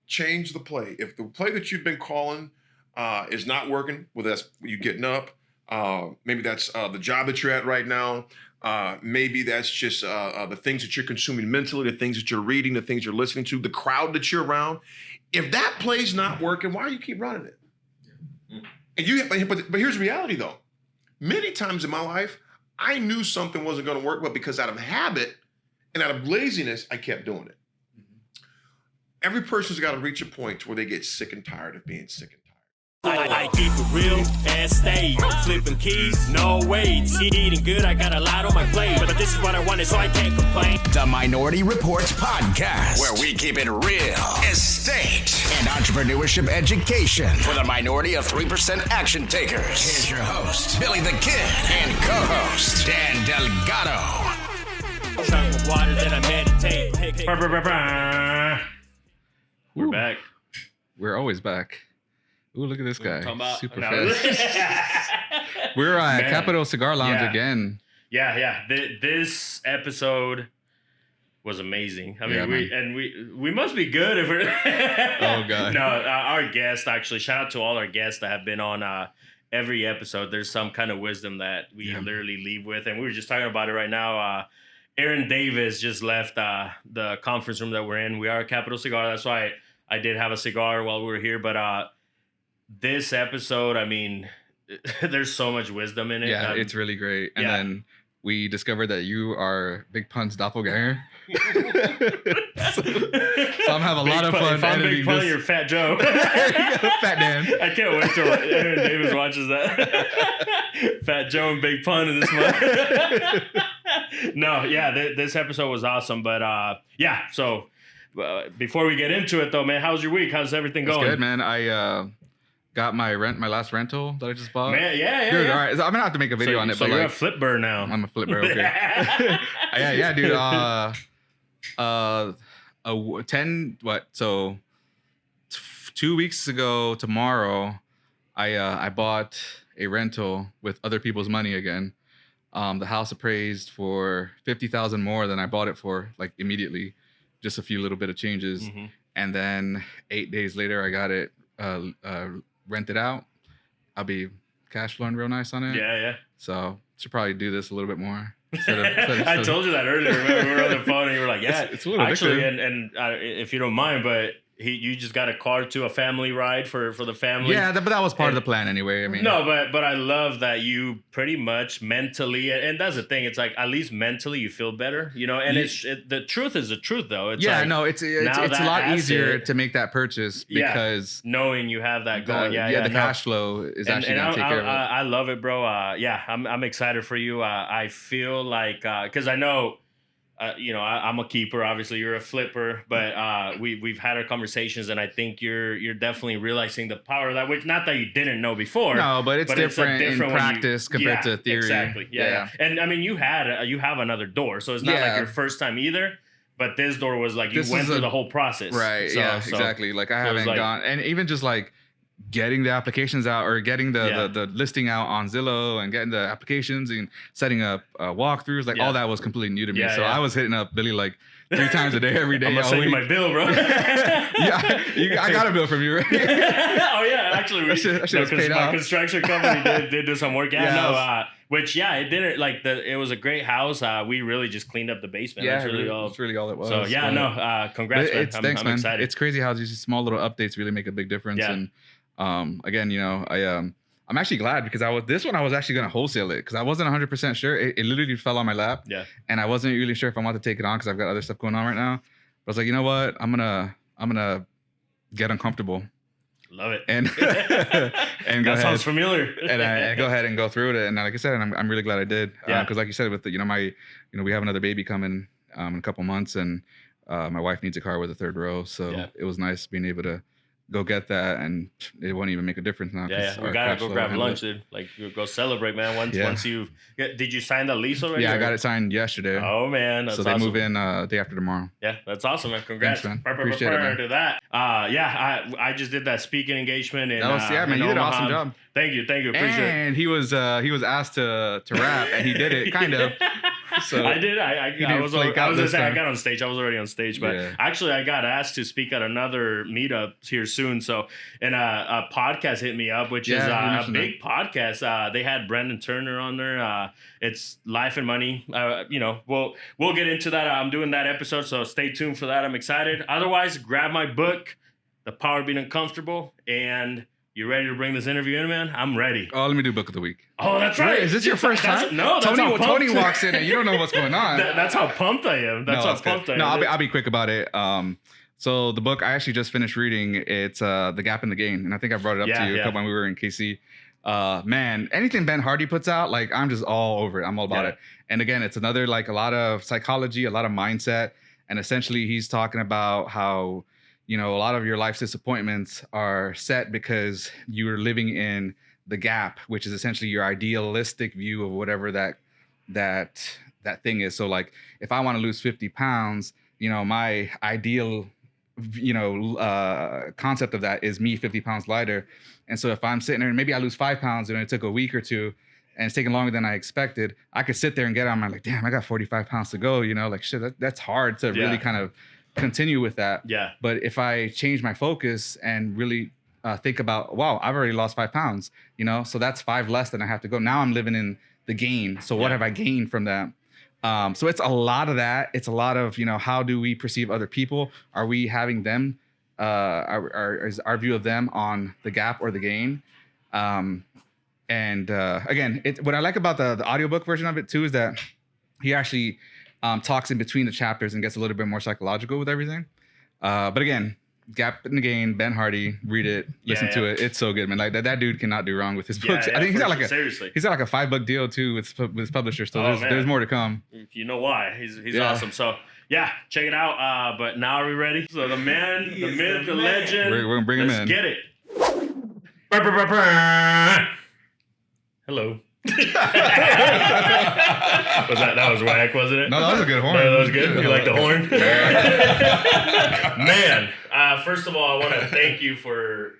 change the play. If the play that you've been calling is not working, whether that's you getting up, maybe that's the job that you're at right now, maybe that's just the things that you're consuming mentally, the things that you're reading, the things you're listening to, the crowd that you're around. If that play's not working, why do you keep running it? And but here's the reality though. Many times in my life, I knew something wasn't going to work, but because out of habit and out of laziness, I kept doing it. Every person's got to reach a point where they get sick and tired of being sick and tired. I keep it real and stay flipping keys, no weights. Eating good, I got a lot on my plate, but this is what I wanted, so I can't complain. The Minority Reports podcast, where we keep it real, estate, and entrepreneurship education for the minority of 3% action takers. Here's your host, Billy the Kid, and co-host, Dan Delgado. Chunk of water that I meditate. We're back. We're always back. Ooh, look at this guy. Super fast. We're at Capital Cigar Lounge again. Yeah. This episode was amazing. I mean, we must be good if we're... Oh, God. No, our guests, actually, shout out to all our guests that have been on every episode. There's some kind of wisdom that we literally leave with. And we were just talking about it right now. Aaron Davis just left the conference room that we're in. We are at Capital Cigar. That's why I did have a cigar while we were here. But this episode, I mean, there's so much wisdom in it. Yeah, it's really great. And then we discovered that you are Big Pun's doppelganger. so I'm having a lot of fun. If I'm Big Pun, you're Fat Joe. Fat Dan. I can't wait till Aaron Davis watches that. Fat Joe and Big Pun in this month. No, this episode was awesome. But so before we get into it, though, man, how's your week? How's everything going? It's good, man. I got my last rental that I just bought. Man, dude, all right. So I'm gonna have to make a video on it. So but you're a flip bird now. I'm a flip bird. Okay. yeah, dude. 2 weeks ago tomorrow, I bought a rental with other people's money again. The house appraised for $50,000 more than I bought it for, like immediately. Just a few little bit of changes, and then 8 days later, I got it rented out. I'll be cash flowing real nice on it. Yeah. So should probably do this a little bit more. I told you that earlier. Remember, we were on the phone and you were like, "Yeah, it's a little actually." And if you don't mind, but you just got a car to a family ride for the family. Yeah, but that was part of the plan anyway. I mean, no, but I love that you pretty much mentally, and that's the thing. It's like at least mentally you feel better, you know. And the truth is the truth, though. It's like, it's a lot easier to make that purchase because knowing you have that going. The cash flow is actually going to take care of it. I love it, bro. I'm excited for you. I feel like because I know. I'm a keeper. Obviously, you're a flipper, but we've had our conversations, and I think you're definitely realizing the power of that. Which not that you didn't know before. No, but it's different in practice compared to theory. Exactly. Yeah. And I mean, you have another door, so it's not like your first time either. But this door was like you went through the whole process. Right. So, exactly. Like I haven't gone, and even just like getting the applications out or getting the listing out on Zillow and getting the applications and setting up walkthroughs, like all that was completely new to me. I was hitting up Billy like 3 times a day, every day. I'm gonna send you my bill, bro. I got a bill from you, right? Oh yeah, actually, my construction company did do some work. Which it didn't like it was a great house. We really just cleaned up the basement. Yeah, that's really all it was. So congrats, man. Thanks, I'm excited. It's crazy how these small little updates really make a big difference. And again, I'm actually glad because I was actually going to wholesale it because I wasn't 100% sure. It literally fell on my lap. Yeah. And I wasn't really sure if I wanted to take it on because I've got other stuff going on right now. But I was like, you know what? I'm gonna get uncomfortable. Love it. And that sounds familiar. and go ahead and go through it. And like I said, I'm really glad I did. Because like you said, with we have another baby coming in a couple months, and my wife needs a car with a third row. So it was nice being able to go get that, and it won't even make a difference now. We gotta go grab lunch, dude. Like, go celebrate, man. Once you did you sign the lease already? Yeah, I got it signed yesterday. Oh man, that's so they awesome. move in day after tomorrow. Yeah, that's awesome, man. Congrats, thanks, man. Appreciate it, man. To that. I just did that speaking engagement, and man, you did an awesome job. Thank you, appreciate it. And he was asked to rap, and he did it kind of. So I did. I was flake I out was gonna this say I time. got on stage. I was already on stage, but Yeah. actually I got asked to speak at another meetup here soon. So, and a podcast hit me up, which Yeah, is you a mentioned big podcast. They had Brendan Turner on there. It's Life and Money. We'll get into that. I'm doing that episode, so stay tuned for that. I'm excited. Otherwise, grab my book, The Power of Being Uncomfortable, and you ready to bring this interview in, man? I'm ready. Oh, let me do book of the week. Oh, that's right. Wait, is this your first time? No, that's Tony. how pumped. Tony walks in and you don't know what's going on. That's how pumped I am. That's how it's good. pumped I am. No, I'll be quick about it. So the book I actually just finished reading. It's The Gap in the Gain, and I think I brought it up to you a couple when we were in KC. Man, anything Ben Hardy puts out, like I'm just all over it. I'm all about it. And again, it's another like a lot of psychology, a lot of mindset, and essentially he's talking about how a lot of your life's disappointments are set because you're living in the gap, which is essentially your idealistic view of whatever that thing is. So like if I want to lose 50 pounds, my ideal concept of that is me 50 pounds lighter. And so if I'm sitting there and maybe I lose 5 pounds and it took a week or two and it's taking longer than I expected, I could sit there and get on. I'm like, damn, I got 45 pounds to go. Like shit, that's hard to really kind of continue with that. Yeah. But if I change my focus and really think about, wow, I've already lost 5 pounds, so that's 5 less than I have to go. Now I'm living in the gain. So what have I gained from that? So it's a lot of that. It's a lot of, how do we perceive other people? Are we having them, is our view of them on the gap or the gain? Again, what I like about the audiobook version of it too is that he actually talks in between the chapters and gets a little bit more psychological with everything. But again, Gap in the Gain, Ben Hardy, read it, listen to it. It's so good, man. Like that dude cannot do wrong with his books. I think he's got seriously. He's got like a $5 deal too with his publisher. So there's more to come. You know why? He's awesome. So yeah, check it out. But now are we ready? So the man, the myth, the legend. We're gonna bring him in. Let's get it. Hello. that was whack, wasn't it? No, that was a good horn. No, that was good. You like the horn? Man, first of all, I want to thank you for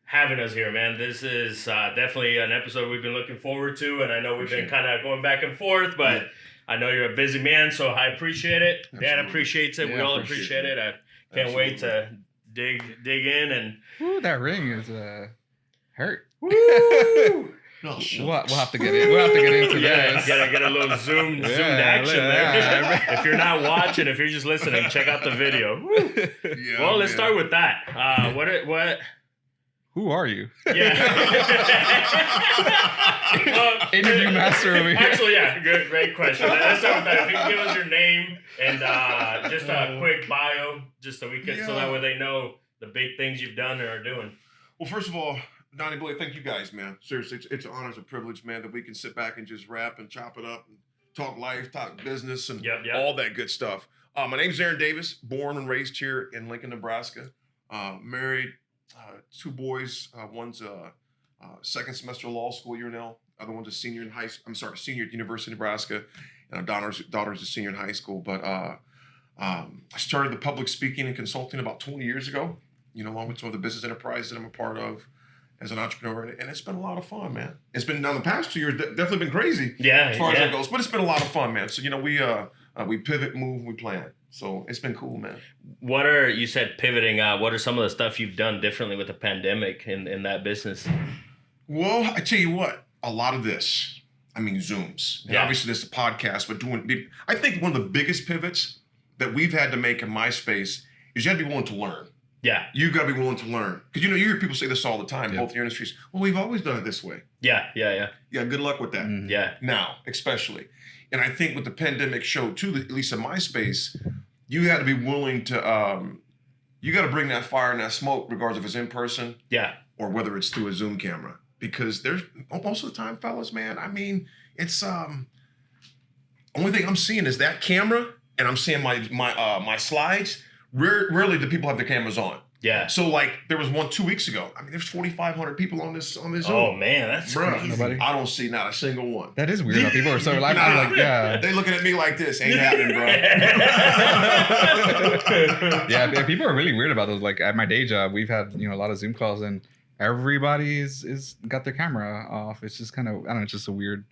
having us here, man. This is definitely an episode we've been looking forward to, and I know we've been kind of going back and forth, but I know you're a busy man, so I appreciate it. Dan appreciates it. We all appreciate it. I can't wait to dig in and. Ooh, that ring is hurt. Woo! No, We'll have to get in. We'll have to get into this. Get a little zoomed action there. If you're not watching, if you're just listening, check out the video. Yeah, well, let's start with that. What? Who are you? Yeah. Interview master over here. Actually, yeah, great question. Let's start with that. If you can give us your name and just a quick bio, just so we can, so that way they know the big things you've done and are doing. Well, first of all, Donnie Boy, thank you guys, man. Seriously, it's an honor, it's a privilege, man, that we can sit back and just rap and chop it up and talk life, talk business, and all that good stuff. My name's Aaron Davis, born and raised here in Lincoln, Nebraska. Married, 2 boys. One's a second semester law school year now. Other one's a senior in senior at University of Nebraska, and our daughter's a senior in high school. But I started the public speaking and consulting about 20 years ago. Along with some of the business enterprises that I'm a part of as an entrepreneur, and it's been a lot of fun, man. It's been, now the past 2 years, definitely been crazy as far as that goes, but it's been a lot of fun, man. So, we pivot, move, we plan. So it's been cool, man. You said pivoting, what are some of the stuff you've done differently with the pandemic in that business? Well, I tell you what, a lot of this, Zooms. And obviously this is a podcast, but I think one of the biggest pivots that we've had to make in my space is you have to be willing to learn. Yeah. You've got to be willing to learn. Because, you hear people say this all the time, both your industries. Well, we've always done it this way. Yeah. Yeah, good luck with that. Mm-hmm. Yeah. Now, especially. And I think what the pandemic showed, too, at least in my space, you got to be willing to, you got to bring that fire and that smoke, regardless if it's in person or whether it's through a Zoom camera. Because there's, most of the time, fellas, man, it's, only thing I'm seeing is that camera, and I'm seeing my slides. Rarely do people have their cameras on. Yeah. So like there was one 2 weeks ago. There's 4,500 people on this Zoom. Oh man, that's crazy. I don't see not a single one. That is weird. People are so like, They looking at me like this. Ain't happening, bro. Yeah, people are really weird about those. Like at my day job, we've had a lot of Zoom calls, and everybody is got their camera off. It's just kind of, I don't know, it's just a weird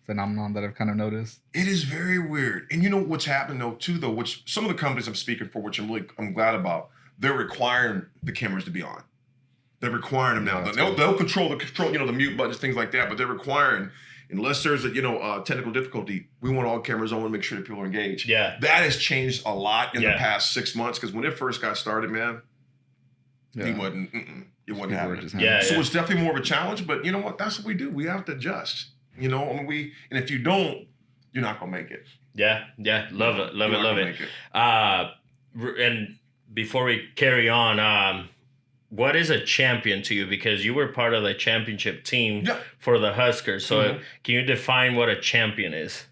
phenomenon that I've kind of noticed. It is very weird. And you know what's happening though, too, though, which some of the companies I'm speaking for, which I'm glad about, they're requiring the cameras to be on. They're requiring them now. They'll control the mute buttons, things like that, but they're requiring, unless there's a technical difficulty, we want all cameras on to make sure that people are engaged. Yeah. That has changed a lot in the past 6 months, because when it first got started, man, it wasn't happening. So it's definitely more of a challenge, but you know what? That's what we do. We have to adjust. You know, and if you don't, you're not gonna make it. Yeah, love it. And before we carry on, what is a champion to you? Because you were part of the championship team for the Huskers. So can you define what a champion is?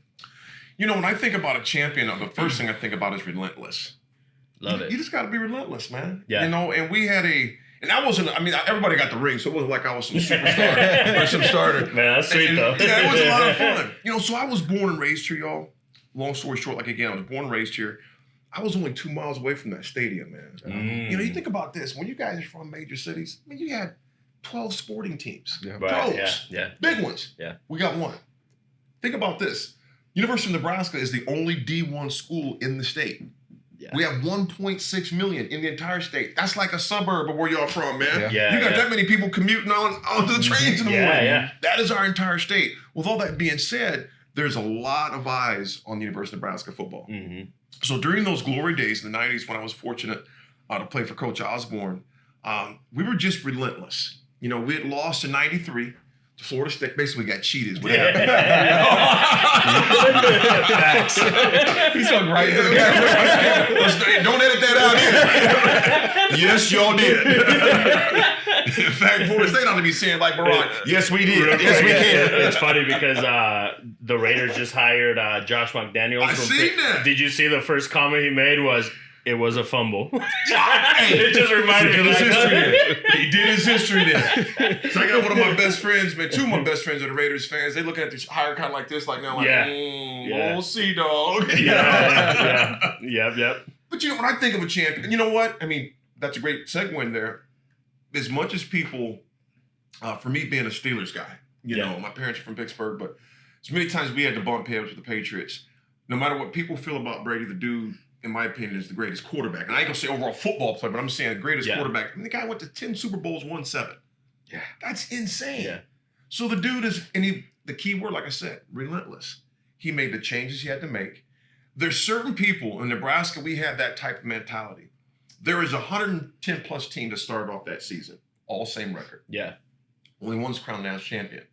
You know, when I think about a champion, the first thing I think about is relentless. Love it. You just got to be relentless, man. Yeah. You know, and we had and I wasn't, everybody got the ring, so it wasn't like I was some superstar or some starter. Man, that's sweet, though. Yeah, it was a lot of fun. You know, so I was born and raised here, y'all. Long story short, I was born and raised here. I was only 2 miles away from that stadium, man. You know, you think about this. When you guys are from major cities, you had 12 sporting teams. Yeah. Right, Pros. yeah. Big ones. Yeah. We got one. Think about this. University of Nebraska is the only D1 school in the state. Yeah. We have 1.6 million in the entire state. That's like a suburb of where y'all from, man. Yeah. You got that many people commuting onto the trains in the morning. Yeah. That is our entire state. With all that being said, there's a lot of eyes on the University of Nebraska football. Mm-hmm. So during those glory days in the 90s, when I was fortunate to play for Coach Osborne, we were just relentless. You know, we had lost in 93 to Florida State. Basically, we got cheated. What happened? He's going right into the camera. Don't edit that out here. Yes, y'all did. In fact, Florida State ought to be saying like Baron, yes, we did. Yes, we can. It's funny because the Raiders just hired Josh McDaniels. I seen that. Did you see the first comment he made was, it was a fumble? It just reminded me of He did his history there. So I got one of my best friends, man, two of my best friends are the Raiders fans. They look at the hire kind of like this, like now, like, we'll see, dog. Yep. But you know, when I think of a champion, you know what? I mean, that's a great segue in there. As much as people, for me being a Steelers guy, you know, my parents are from Pittsburgh, but as many times we had to bump heads with the Patriots. No matter what people feel about Brady, the dude, in my opinion, is the greatest quarterback. And I ain't gonna say overall football player, but I'm saying the greatest quarterback. I mean, the guy went to 10 Super Bowls, won 7. Yeah. That's insane. Yeah. So the dude is, the key word, like I said, relentless. He made the changes he had to make. There's certain people in Nebraska, we had that type of mentality. There is 110 plus team that started off that season, all same record. Yeah. Only one's crowned national champion.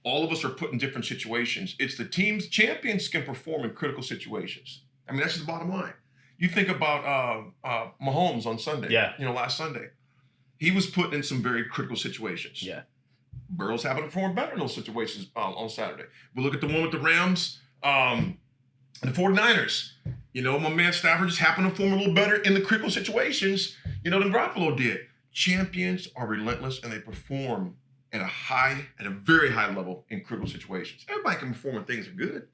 All of us are put in different situations. It's the teams, champions can perform in critical situations. I mean, that's just the bottom line. You think about Mahomes on Sunday. Yeah. You know, last Sunday. He was put in some very critical situations. Yeah. Burrow's happened to perform better in those situations on Saturday. We look at the one with the Rams, the 49ers. You know, my man Stafford just happened to perform a little better in the critical situations, you know, than Garoppolo did. Champions are relentless and they perform at a very high level in critical situations. Everybody can perform when things are good.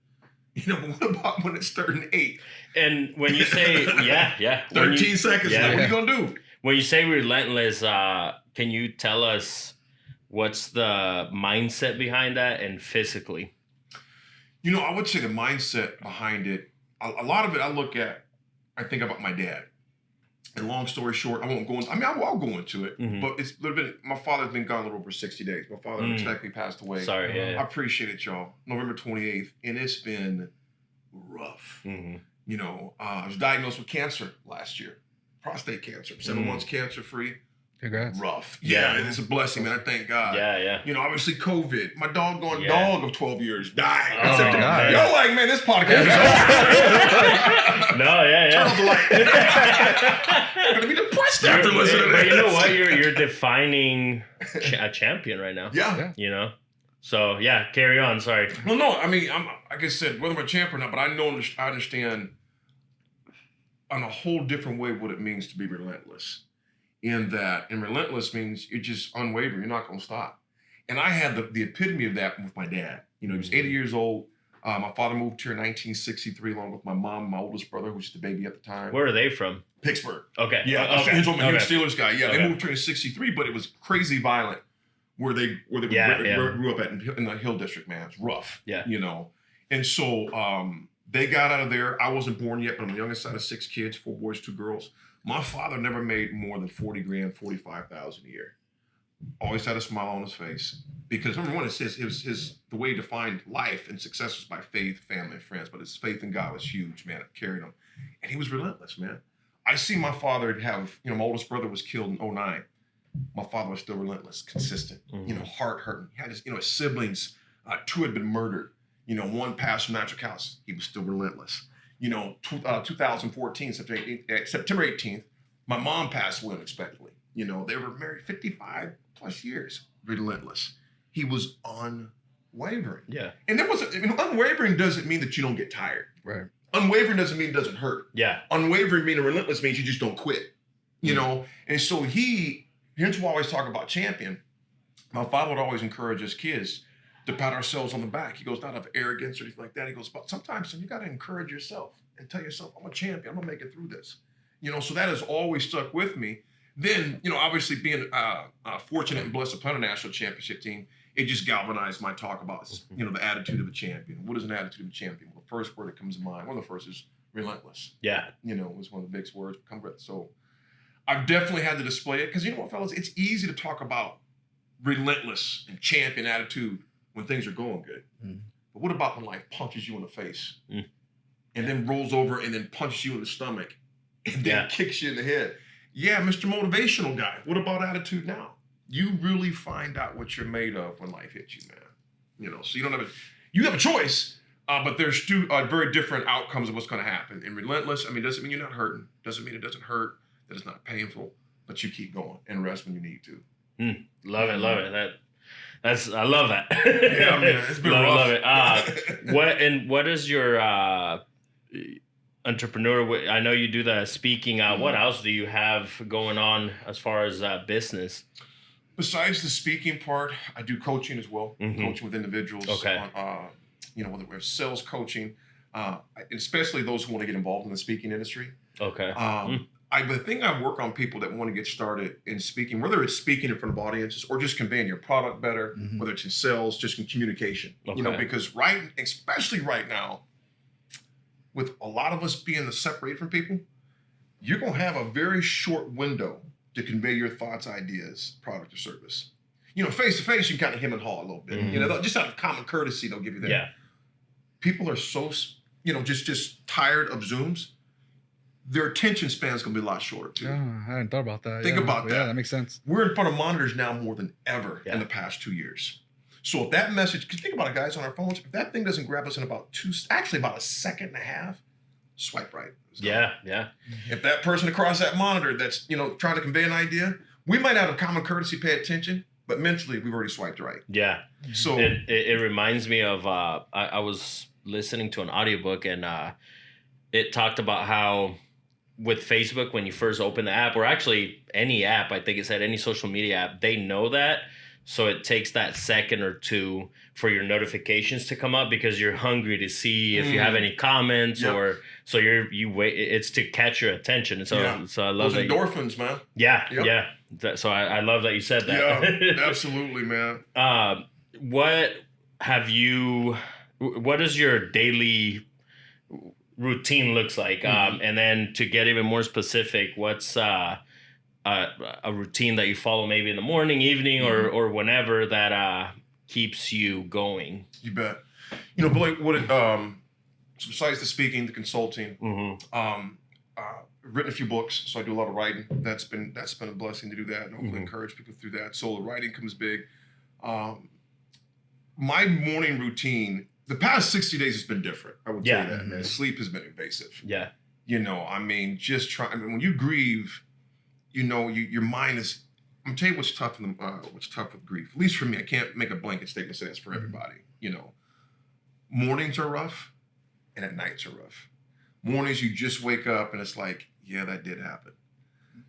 You know, but what about when it's 3rd and 8? And when you say, 13 seconds, what are you going to do? When you say relentless, can you tell us what's the mindset behind that and physically? You know, I would say the mindset behind it, a lot of it I think about my dad. And long story short, I won't go into, I'll go into it, but it's a little bit, my father's been gone a little over 60 days. My father unexpectedly passed away. Sorry, I appreciate it, y'all. November 28th, and it's been rough. You know, I was diagnosed with cancer last year, prostate cancer, 7 months cancer free. Congrats. Rough. Yeah, and it's a blessing, man. I thank God. Yeah. You know, obviously COVID. My doggone dog of 12 years died. Oh, God. Y'all like, man, this podcast is over. Turn off the light. I'm going to be depressed after listening to this. But you know what? You're defining a champion right now. Yeah. You know? So, yeah, carry on. Sorry. Well, no, I mean, like I said, whether I'm a champion or not, but I understand on a whole different way what it means to be relentless. And relentless means you're just unwavering. You're not going to stop. And I had the epitome of that with my dad. You know, he was 80 years old. My father moved here in 1963 along with my mom, my oldest brother, who was just a baby at the time. Where are they from? Pittsburgh. Okay. Yeah, Okay. he was a Steelers guy. Yeah, they moved here in 63, but it was crazy violent where they grew up at in the Hill District, man. It's rough. Yeah. You know. And so they got out of there. I wasn't born yet, but I'm the youngest out of 6 kids, 4 boys, 2 girls. My father never made more than 40 grand, 45,000 a year. Always had a smile on his face. Because number one, it was the way he defined life and success was by faith, family, and friends. But his faith in God was huge, man. It carried him. And he was relentless, man. I see my father have, my oldest brother was killed in 2009. My father was still relentless, consistent, heart hurting. He had his, his siblings, 2 had been murdered. 1 passed from natural causes. He was still relentless. 2014, September 18th, my mom passed away unexpectedly. They were married 55 plus years, relentless. He was unwavering. Yeah. And there wasn't, unwavering doesn't mean that you don't get tired. Right. Unwavering doesn't mean it doesn't hurt. Yeah. Unwavering meaning relentless means you just don't quit. And so here's why I always talk about champion. My father would always encourage his kids to pat ourselves on the back. He goes, not of arrogance or anything like that. He goes, but sometimes you got to encourage yourself and tell yourself, I'm a champion. I'm going to make it through this. So that has always stuck with me. Then, obviously being fortunate and blessed to play on a national championship team, it just galvanized my talk about, the attitude of a champion. What is an attitude of a champion? Well, the first word that comes to mind, one of the first is relentless. Yeah. Was one of the biggest words. So I've definitely had to display it because you know what, fellas? It's easy to talk about relentless and champion attitude when things are going good. But what about when life punches you in the face and then rolls over and then punches you in the stomach and then kicks you in the head? Yeah, Mr. Motivational Guy. What about attitude now? You really find out what you're made of when life hits you, man. So you have a choice, but there's 2 very different outcomes of what's going to happen. And relentless, doesn't mean you're not hurting. Doesn't mean it doesn't hurt. That it's not painful, but you keep going and rest when you need to. Love it. I love that. Yeah, man, it's been rough. Love it. What is your entrepreneur? I know you do the speaking. What else do you have going on as far as business? Besides the speaking part, I do coaching as well. Coaching with individuals. Okay. On, whether we're sales coaching, especially those who want to get involved in the speaking industry. Okay. The thing I work on people that want to get started in speaking, whether it's speaking in front of audiences or just conveying your product better, whether it's in sales, just in communication. Okay. Because especially right now, with a lot of us being separated from people, you're going to have a very short window to convey your thoughts, ideas, product, or service. Face to face, you can kind of hem and haw a little bit. Just out of common courtesy, they'll give you that. Yeah. People are so, just tired of Zooms. Their attention span is going to be a lot shorter too. Oh, I hadn't thought about that. Think about that. Yeah, that makes sense. We're in front of monitors now more than ever in the past 2 years. So if that message, because think about it, guys, on our phones, if that thing doesn't grab us in about a second and a half, swipe right. Yeah. If that person across that monitor that's, trying to convey an idea, we might out of common courtesy pay attention, but mentally we've already swiped right. Yeah. So it reminds me of, I was listening to an audiobook and it talked about how with Facebook, when you first open the app, or actually any app, I think it said any social media app, they know that. So it takes that second or 2 for your notifications to come up because you're hungry to see if you have any comments or so you wait. It's to catch your attention. And so I love those endorphins, man. Yeah. So I love that you said that. Yeah, absolutely, man. What is your daily routine looks like? And then to get even more specific, what's a routine that you follow maybe in the morning, evening, or whenever that keeps you going? You bet. Billy, so besides the speaking, the consulting, I've written a few books, so I do a lot of writing. That's been a blessing to do that, and hopefully encourage people through that. So the writing comes big. My morning routine, the past 60 days has been different. I would say that, man. Sleep has been invasive. Yeah. Just trying. When you grieve, your mind is. I'm gonna tell you what's tough with grief. At least for me, I can't make a blanket statement say that's for everybody. Mornings are rough, and at nights are rough. Mornings you just wake up and it's like, yeah, that did happen.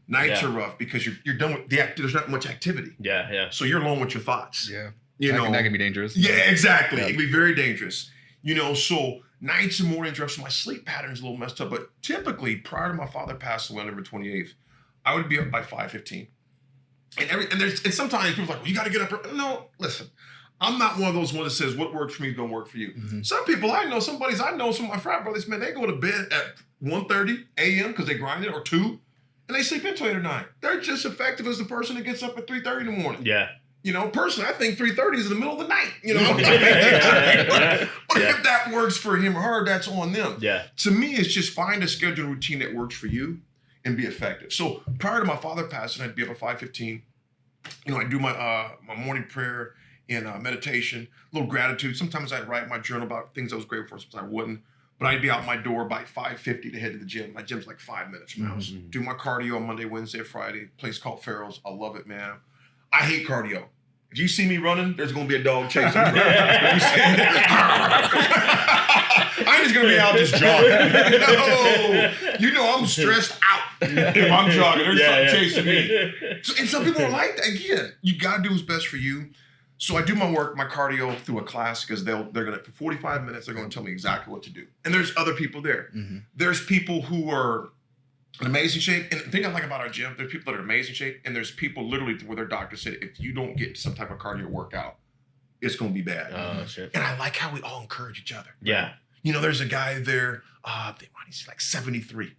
Nights are rough because you're done with there's not much activity. Yeah. So you're alone with your thoughts. Yeah. That can be dangerous. Yeah, exactly. Yeah. It can be very dangerous. So nights and mornings rough. So my sleep pattern is a little messed up. But typically, prior to my father passing away on November 28th, I would be up by 5:15. And sometimes people are like, well, you got to get up. No, listen. I'm not one of those ones that says what works for me don't work for you. Mm-hmm. Some people I know, some of my frat brothers, man, they go to bed at 1:30 a.m. because they grinded or 2, and they sleep until 8 or 9. They're just effective as the person that gets up at 3:30 in the morning. Yeah. Personally, I think 3:30 is in the middle of the night. But if that works for him or her, that's on them. Yeah. To me, it's just find a schedule routine that works for you and be effective. So prior to my father passing, I'd be up at 5:15. I do my morning prayer and meditation, a little gratitude. Sometimes I'd write my journal about things I was grateful for, sometimes I wouldn't. But I'd be out my door by 5:50 to head to the gym. My gym's like 5 minutes from my house. Do my cardio on Monday, Wednesday, Friday. Place called Farrell's. I love it, man. I hate cardio. If you see me running, there's going to be a dog chasing me. I'm just going to be out just jogging. I'm stressed out if I'm jogging. There's something chasing me. And some people are like that. Again, you got to do what's best for you. So I do my cardio through a class because they're going to, for 45 minutes, they're going to tell me exactly what to do. And there's other people there. Mm-hmm. There's people who are in amazing shape. And the thing I like about our gym, there's people that are in amazing shape, and there's people literally where their doctor said, if you don't get some type of cardio workout, it's going to be bad. Oh, shit. And I like how we all encourage each other. Yeah. There's a guy there, he's like 73.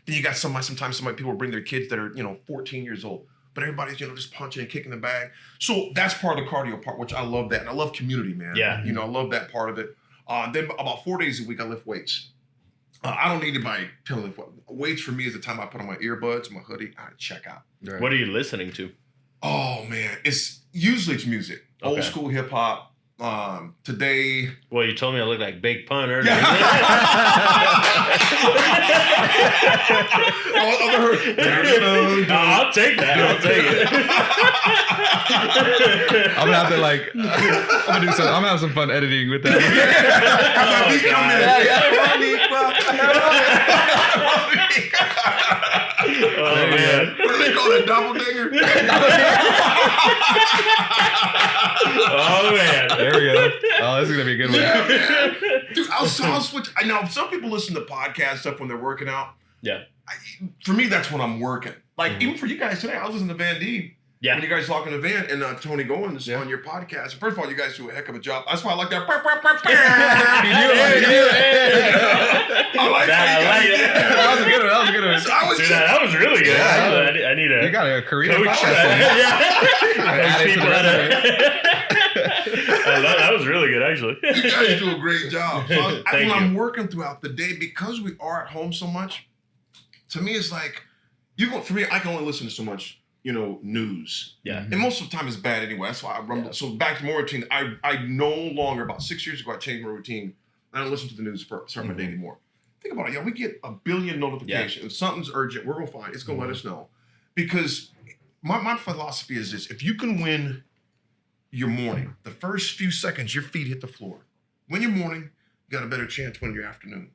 Then you got sometimes people bring their kids that are, 14 years old. But everybody's, just punching and kicking the bag. So that's part of the cardio part, which I love that. And I love community, man. Yeah. I love that part of it. Then about 4 days a week, I lift weights. I don't need anybody telling me what. Weights for me is the time I put on my earbuds, my hoodie, I check out. Right. What are you listening to? Oh, man. It's music. Okay. Old school hip hop. Today. Well, you told me I look like Big Pun earlier. Yeah. I'll take that. I'll take it. I'm gonna have to I'm gonna have some fun editing with that. Oh man. What do they call it? Double digger? Oh man. There we go. Oh, this is gonna be a good one. Yeah, man. Dude, I'll switch. I know some people listen to podcast stuff when they're working out. Yeah. For me, that's when I'm working. Even for you guys today, I was listening to Van D. Yeah. When you guys talking to Van and Tony Goins on your podcast. First of all, you guys do a heck of a job. That's why I like that. You do it. I like it. That was a good one. So that was really good. Yeah. I need a. You got a career coach. podcast. That was really good, actually. You guys do a great job. So when I'm working throughout the day, because we are at home so much, to me it's like for me, I can only listen to so much, news. Yeah. And most of the time it's bad anyway. That's why I rumble. Yeah. So back to my routine. I no longer, about 6 years ago, I changed my routine. I don't listen to the news for start my day anymore. Think about it, we get a billion notifications. Yeah. If something's urgent, we're gonna find it. It's gonna let us know. Because my philosophy is this: if you can win your morning, the first few seconds your feet hit the floor. Win your morning, you got a better chance winning your afternoon.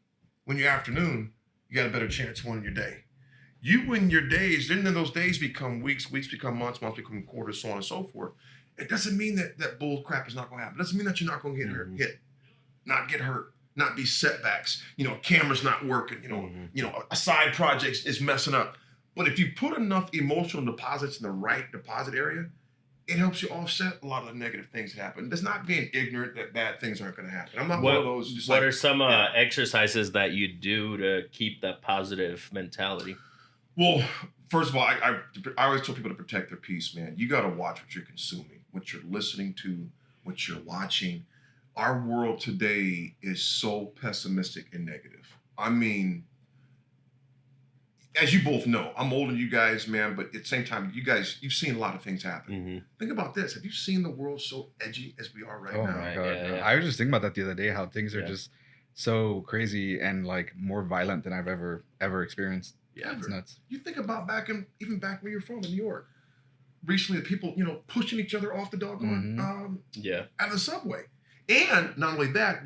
Win your afternoon, you got a better chance winning your day. You win your days, then those days become weeks, weeks become months, months become quarters, so on and so forth. It doesn't mean that bull crap is not going to happen. It doesn't mean that you're not going to get hurt, not be setbacks. Camera's not working. A side project is messing up. But if you put enough emotional deposits in the right deposit area, it helps you offset a lot of the negative things that happen. It's not being ignorant that bad things aren't going to happen. I'm not one of those. What are some exercises that you do to keep that positive mentality? Well, first of all, I always tell people to protect their peace, man. You got to watch what you're consuming, what you're listening to, what you're watching. Our world today is so pessimistic and negative. I mean, as you both know, I'm older than you guys, man, but at the same time, you've seen a lot of things happen. Mm-hmm. Think about this. Have you seen the world so edgy as we are right now? Oh, my God. Yeah. I was just thinking about that the other day, how things are just so crazy and more violent than I've ever experienced. Yeah, it's nuts. You think about back when you're from in New York. Recently, the people, pushing each other off the doggone out of the subway. And not only that,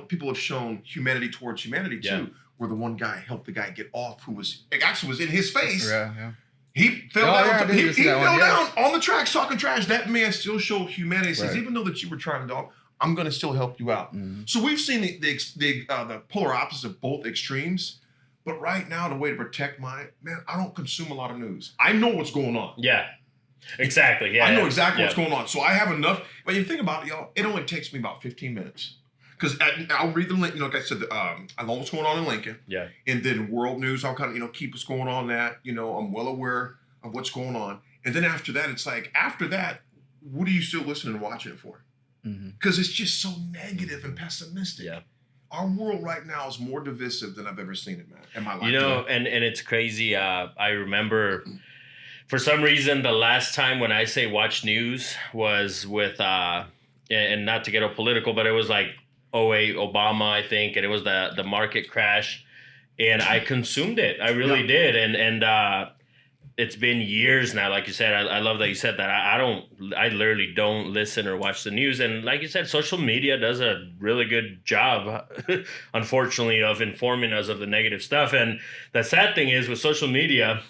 people have shown humanity towards humanity too, where the one guy helped the guy get off who was in his face. Yeah. He fell down. He fell down on the tracks talking trash. That man still showed humanity. Says, even though that you were trying to dog, I'm going to still help you out. Mm-hmm. So we've seen the polar opposites of both extremes. But right now, the way to protect I don't consume a lot of news. I know what's going on. Yeah. Exactly. Yeah. I know exactly what's going on. So I have enough. When you think about it, y'all, it only takes me about 15 minutes. Because I'll read the link, like I said, I know what's going on in Lincoln. Yeah. And then world news, I'll kind of, keep what's going on that. I'm well aware of what's going on. And then after that, it's like, after that, what are you still listening and watching it for? Because it's just so negative and pessimistic. Yeah. Our world right now is more divisive than I've ever seen it, man, in my life. And it's crazy. I remember for some reason the last time when I say watch news was with, and not to get all political, but it was like 2008 Obama, I think, and it was the market crash. And I consumed it. I really did. And it's been years now. Like you said, I love that you said that. I literally don't listen or watch the news. And like you said, social media does a really good job, unfortunately, of informing us of the negative stuff. And the sad thing is with social media,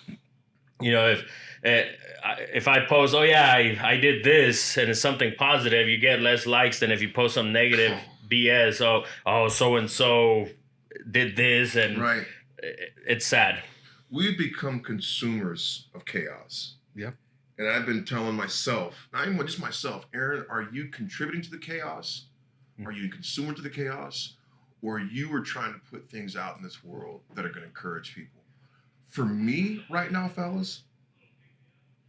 if I post, I did this, and it's something positive, you get less likes than if you post some negative BS. So-and-so did this, and right. It's sad. We've become consumers of chaos. Yep. And I've been telling myself, not even just myself, Aaron, are you contributing to the chaos? Are you a consumer to the chaos? Or you are trying to put things out in this world that are going to encourage people? For me right now, fellas,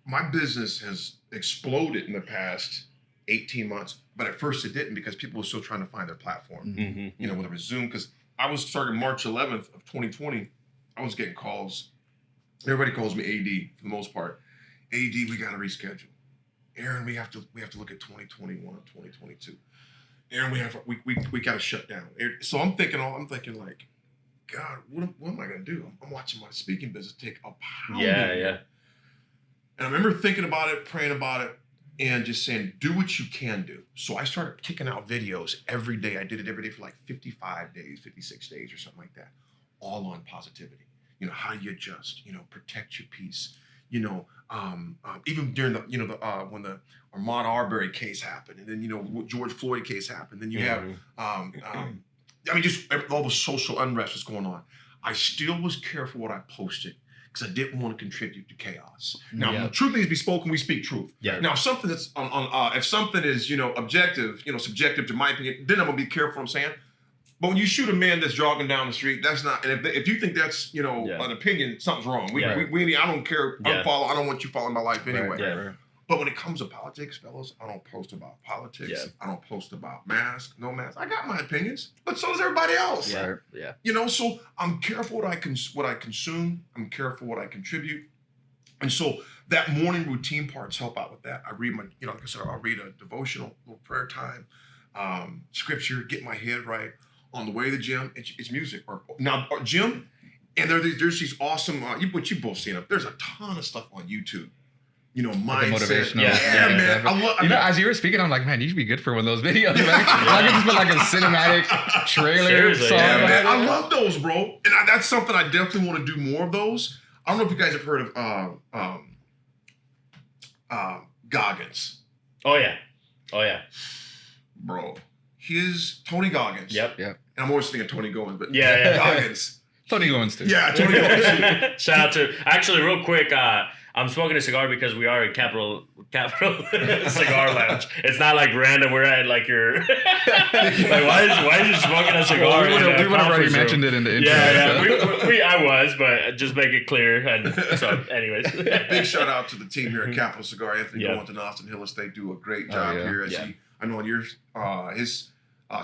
my business has exploded in the past 18 months, but at first it didn't because people were still trying to find their platform. Whether it was Zoom, because I was starting March 11th of 2020, I was getting calls. Everybody calls me AD for the most part. AD, we got to reschedule. Aaron, we have to look at 2021, 2022. Aaron, we got to shut down. So I'm thinking like, God, what am I gonna do? I'm watching my speaking business take a pounding. Yeah. And I remember thinking about it, praying about it, and just saying, do what you can do. So I started kicking out videos every day. I did it every day for like 55 days, 56 days or something like that, all on positivity. How do you adjust? Protect your peace. Even during when the Ahmaud Arbery case happened, and then George Floyd case happened, then you have just all the social unrest that's going on. I still was careful what I posted because I didn't want to contribute to chaos. Now, truth needs to be spoken. We speak truth. Yeah. Now, if something that's if something is objective, subjective to my opinion, then I'm gonna be careful. What I'm saying. But when you shoot a man that's jogging down the street, that's not. And if you think that's an opinion, something's wrong. We I don't care. Unfollow. I don't want you following my life anyway. Right. But when it comes to politics, fellas, I don't post about politics. Yeah. I don't post about mask, no mask. I got my opinions, but so does everybody else. Yeah. So I'm careful what I consume. I'm careful what I contribute. And so that morning routine parts help out with that. I read like I said, I'll read a devotional, little prayer time, scripture, get my head right. On the way to the gym, it's music. Or gym, and there's these awesome, what you both seen up. There's a ton of stuff on YouTube. Mindset. Motivational. Yeah, man. As you were speaking, I'm like, man, you should be good for one of those videos. Right? I could just put like a cinematic trailer. Seriously, song. Yeah, man. I love those, bro. And that's something I definitely want to do more of those. I don't know if you guys have heard of Goggins. Oh yeah. Bro. Tony Goggins. Yep. And I'm always thinking Tony Goins, but Yeah. Goggins. Tony Goins too. Yeah, Tony Goins. Shout out to actually real quick. I'm smoking a cigar because we are at Capital Cigar Lounge. It's not like random. We're at like your like why is you smoking a cigar? We would have already mentioned it in the intro. Yeah. I was, but just make it clear. And so, anyways, big shout out to the team here at Capital Cigar. Anthony Goins and Austin Hillis. They do a great job here. I know on his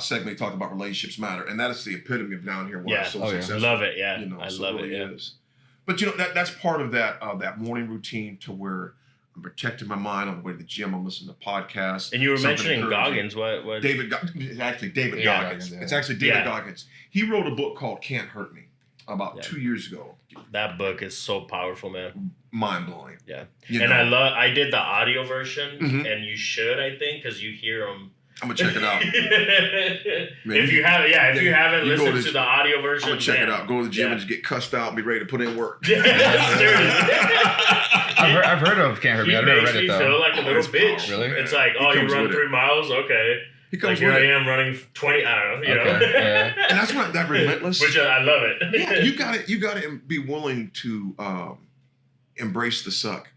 segment he talked about relationships matter, and that is the epitome of down here. Why it's so successful. Love it. Yeah, I so love it. Really Yeah. is. But that's part of that morning routine to where I'm protecting my mind on the way to the gym. I'm listening to podcasts. And you were mentioning Goggins. What? David Goggins. It's actually David Goggins. Yeah. It's actually David Goggins. He wrote a book called Can't Hurt Me about 2 years ago. That book is so powerful, man. Mind blowing. Yeah. I did the audio version, and you should, I think, because you hear them. I'm gonna check it out. If you haven't listened to the audio version, I'm gonna check it out. Go to the gym and just get cussed out and be ready to put in work. Seriously. I've heard of Can't Hurt Me. I've never read it though. Feel like a little bitch. Really? It's like, you run 3 miles, okay. He comes here with I am running 20. I don't know. You know? Yeah. And that's what that relentless. Which I love it. You gotta be willing to embrace the suck.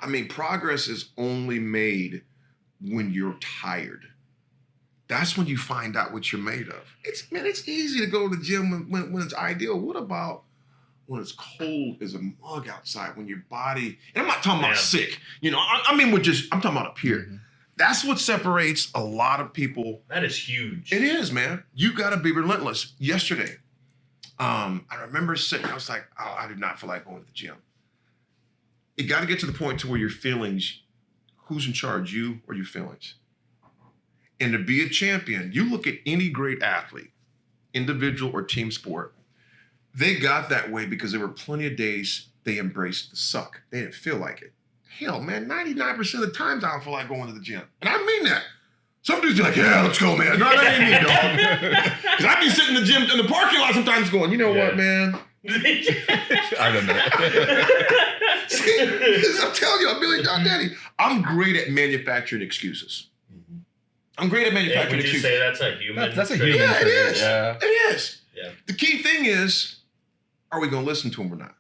I mean, progress is only made when you're tired. That's when you find out what you're made of. It's easy to go to the gym when it's ideal. What about when it's cold as a mug outside, when your body, and I'm not talking about sick, you know, I mean, I'm talking about up here. Mm-hmm. That's what separates a lot of people. That is huge. It is, man. You got to be relentless. Yesterday, I remember sitting, I was like, oh, I do not feel like going to the gym. You got to get to the point to where your feelings, who's in charge, you or your feelings? And to be a champion, you look at any great athlete, individual or team sport, they got that way because there were plenty of days they embraced the suck. They didn't feel like it. Hell, man, 99% of the times I don't feel like going to the gym. And I mean that. Some dudes be like, yeah, let's go, man. No, that ain't me, dog. Because I be sitting in the gym, in the parking lot sometimes going, you know what, man? I don't know. See, I'm telling you, I'm Billy John Daddy. I'm great at manufacturing excuses. I'm great at manufacturing excuses. Would you say that's a human? That's a human. Yeah, it is. Yeah. It is. Yeah. The key thing is, are we going to listen to them or not?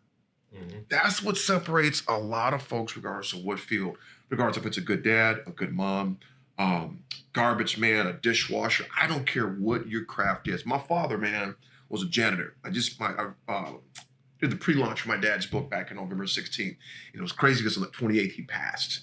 Mm-hmm. That's what separates a lot of folks, regardless of what field, regardless if it's a good dad, a good mom, garbage man, a dishwasher. I don't care what your craft is. My father, man, was a janitor. I did the pre-launch for my dad's book back in November 16th. And it was crazy because on the 28th, he passed.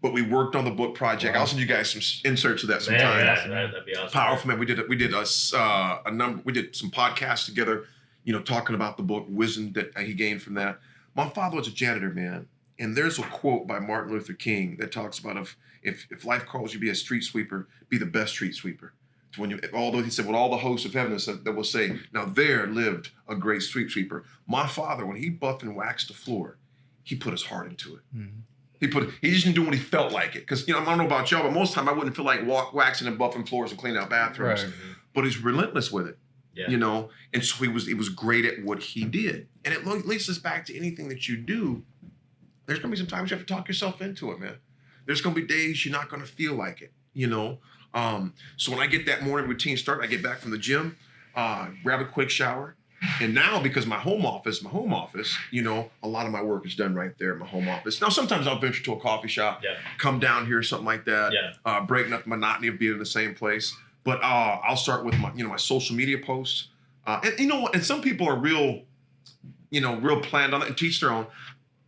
But we worked on the book project. Wow. I'll send you guys some inserts of that sometime. Yeah, that'd be awesome. Powerful, man. We did a number. We did some podcasts together, you know, talking about the book, wisdom that he gained from that. My father was a janitor, man. And there's a quote by Martin Luther King that talks about if life calls you be a street sweeper, be the best street sweeper. So although he said, with all the hosts of heaven that will say, now there lived a great street sweeper. My father, when he buffed and waxed the floor, he put his heart into it. Mm-hmm. He just didn't do when he felt like it. Because, you know, I don't know about y'all, but most of the time I wouldn't feel like waxing and buffing floors and cleaning out bathrooms. Right. But he's relentless with it, you know? And so he was great at what he did. And it leads us back to anything that you do. There's going to be some times you have to talk yourself into it, man. There's going to be days you're not going to feel like it, you know? So when I get that morning routine started, I get back from the gym, grab a quick shower. And now, because my home office, you know, a lot of my work is done right there in my home office. Now, sometimes I'll venture to a coffee shop, come down here, something like that, breaking up the monotony of being in the same place. But I'll start with my social media posts. And you know what? And some people are real planned on that and teach their own.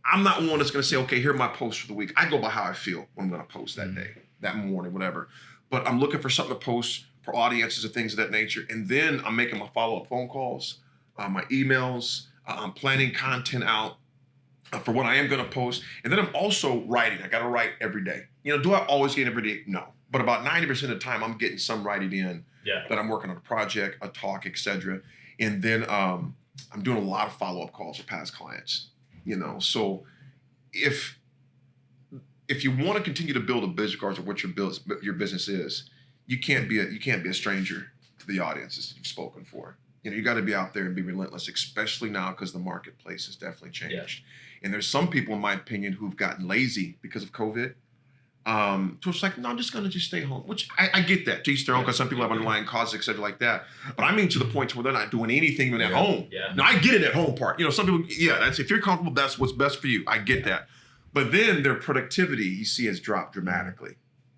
I'm not one that's going to say, okay, here are my posts for the week. I go by how I feel when I'm going to post that day, that morning, whatever. But I'm looking for something to post for audiences and things of that nature. And then I'm making my follow-up phone calls. My emails, I'm planning content out for what I am going to post. And then I'm also writing. I got to write every day. You know, do I always get every day? No. But about 90% of the time, I'm getting some writing in that I'm working on a project, a talk, etc. And then I'm doing a lot of follow-up calls with past clients, you know. So if you want to continue to build a business, regardless of what your business is, you can't be a stranger to the audiences you've spoken for. You know, you got to be out there and be relentless, especially now because the marketplace has definitely changed. Yeah. And there's some people, in my opinion, who've gotten lazy because of COVID. So it's like, no, I'm just going to stay home, which I get that. To each their own, because some people have underlying causes, et cetera, like that. But I mean to the point where they're not doing anything even at home. Yeah. Now, I get it at home part. You know, some people, that's if you're comfortable, that's what's best for you. I get that. But then their productivity, you see, has dropped dramatically.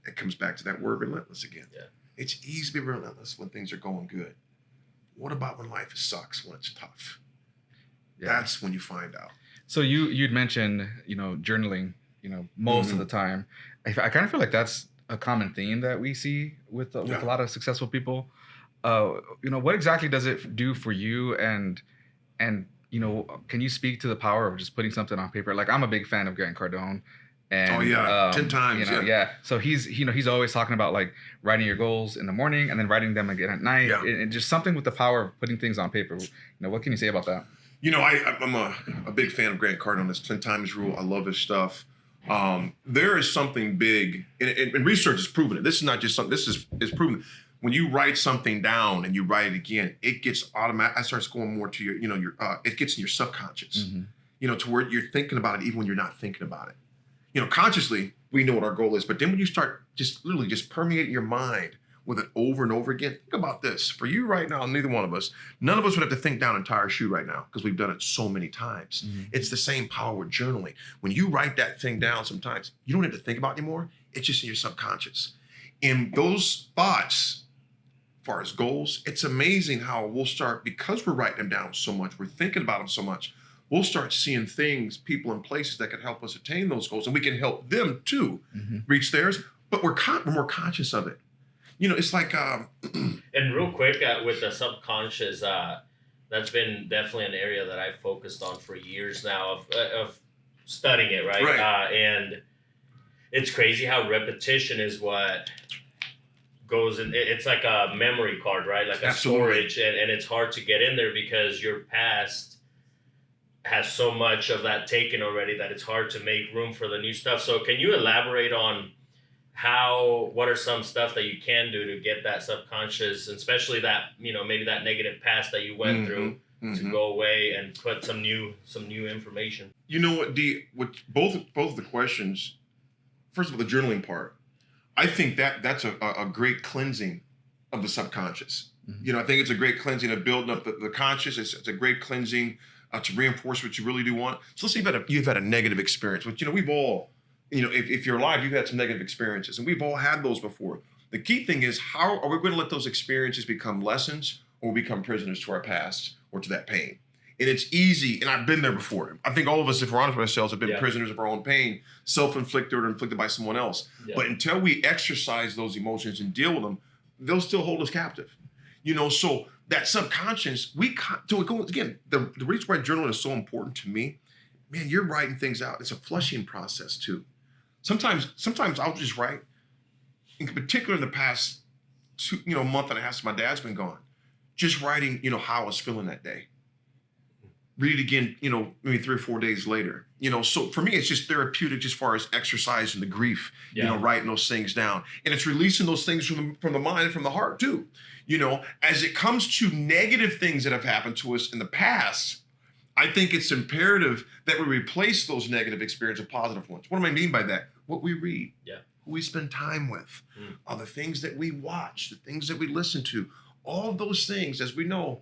It comes back to that word relentless again. Yeah. It's easy to be relentless when things are going good. What about when life sucks, when it's tough? Yeah. That's when you find out. So you'd mentioned, you know, journaling, you know, most of the time. I kind of feel like that's a common theme that we see with a lot of successful people. You know, what exactly does it do for you? And you know, can you speak to the power of just putting something on paper? Like, I'm a big fan of Grant Cardone. And, 10 times. You know, so he's always talking about like writing your goals in the morning and then writing them again at night. Yeah. And just something with the power of putting things on paper. You know, what can you say about that? You know, I'm a big fan of Grant Cardone. This 10 times rule. I love his stuff. There is something big, and research has proven it. This is not just something. This is proven. When you write something down and you write it again, it gets automatic. It starts going more to your it gets in your subconscious. Mm-hmm. You know, to where you're thinking about it even when you're not thinking about it. You know, consciously, we know what our goal is, but then when you start just literally just permeating your mind with it over and over again, think about this. For you right now, neither one of us, none of us would have to think down an entire shoe right now because we've done it so many times. It's the same power with journaling. When you write that thing down sometimes, you don't have to think about it anymore. It's just in your subconscious. And those thoughts, as far as goals, it's amazing how we'll start, because we're writing them down so much, we're thinking about them so much, we'll start seeing things, people, and places that can help us attain those goals, and we can help them too reach theirs. But we're more conscious of it. It's like. And real quick, with the subconscious, that's been definitely an area that I've focused on for years now of studying it, right? And it's crazy how repetition is what goes in. It's like a memory card, right? Like a storage, and it's hard to get in there because your past has so much of that taken already that it's hard to make room for the new stuff. So can you elaborate on what are some stuff that you can do to get that subconscious, especially that, maybe that negative past that you went through to go away and put some new information? You know what, D, with both of the questions, first of all, the journaling part, I think that's a great cleansing of the subconscious. I think it's a great cleansing of building up the conscious. It's a great cleansing to reinforce what you really do want. So let's say you've had a negative experience, which, we've all, if you're alive, you've had some negative experiences, and we've all had those before. The key thing is, how are we going to let those experiences become lessons or become prisoners to our past or to that pain? And it's easy, and I've been there before. I think all of us, if we're honest with ourselves, have been prisoners of our own pain, self-inflicted or inflicted by someone else. Yeah. But until we exercise those emotions and deal with them, they'll still hold us captive. So that subconscious, again, the reason why journaling is so important to me, man, you're writing things out. It's a flushing process too. Sometimes I'll just write, in particular in the past month and a half since my dad's been gone, just writing, how I was feeling that day. Read it again, maybe 3 or 4 days later. So for me, it's just therapeutic as far as exercising the grief, writing those things down. And it's releasing those things from the mind and from the heart too. As it comes to negative things that have happened to us in the past, I think it's imperative that we replace those negative experiences with positive ones. What do I mean by that? What we read, who we spend time with, the things that we watch, the things that we listen to, all of those things, as we know,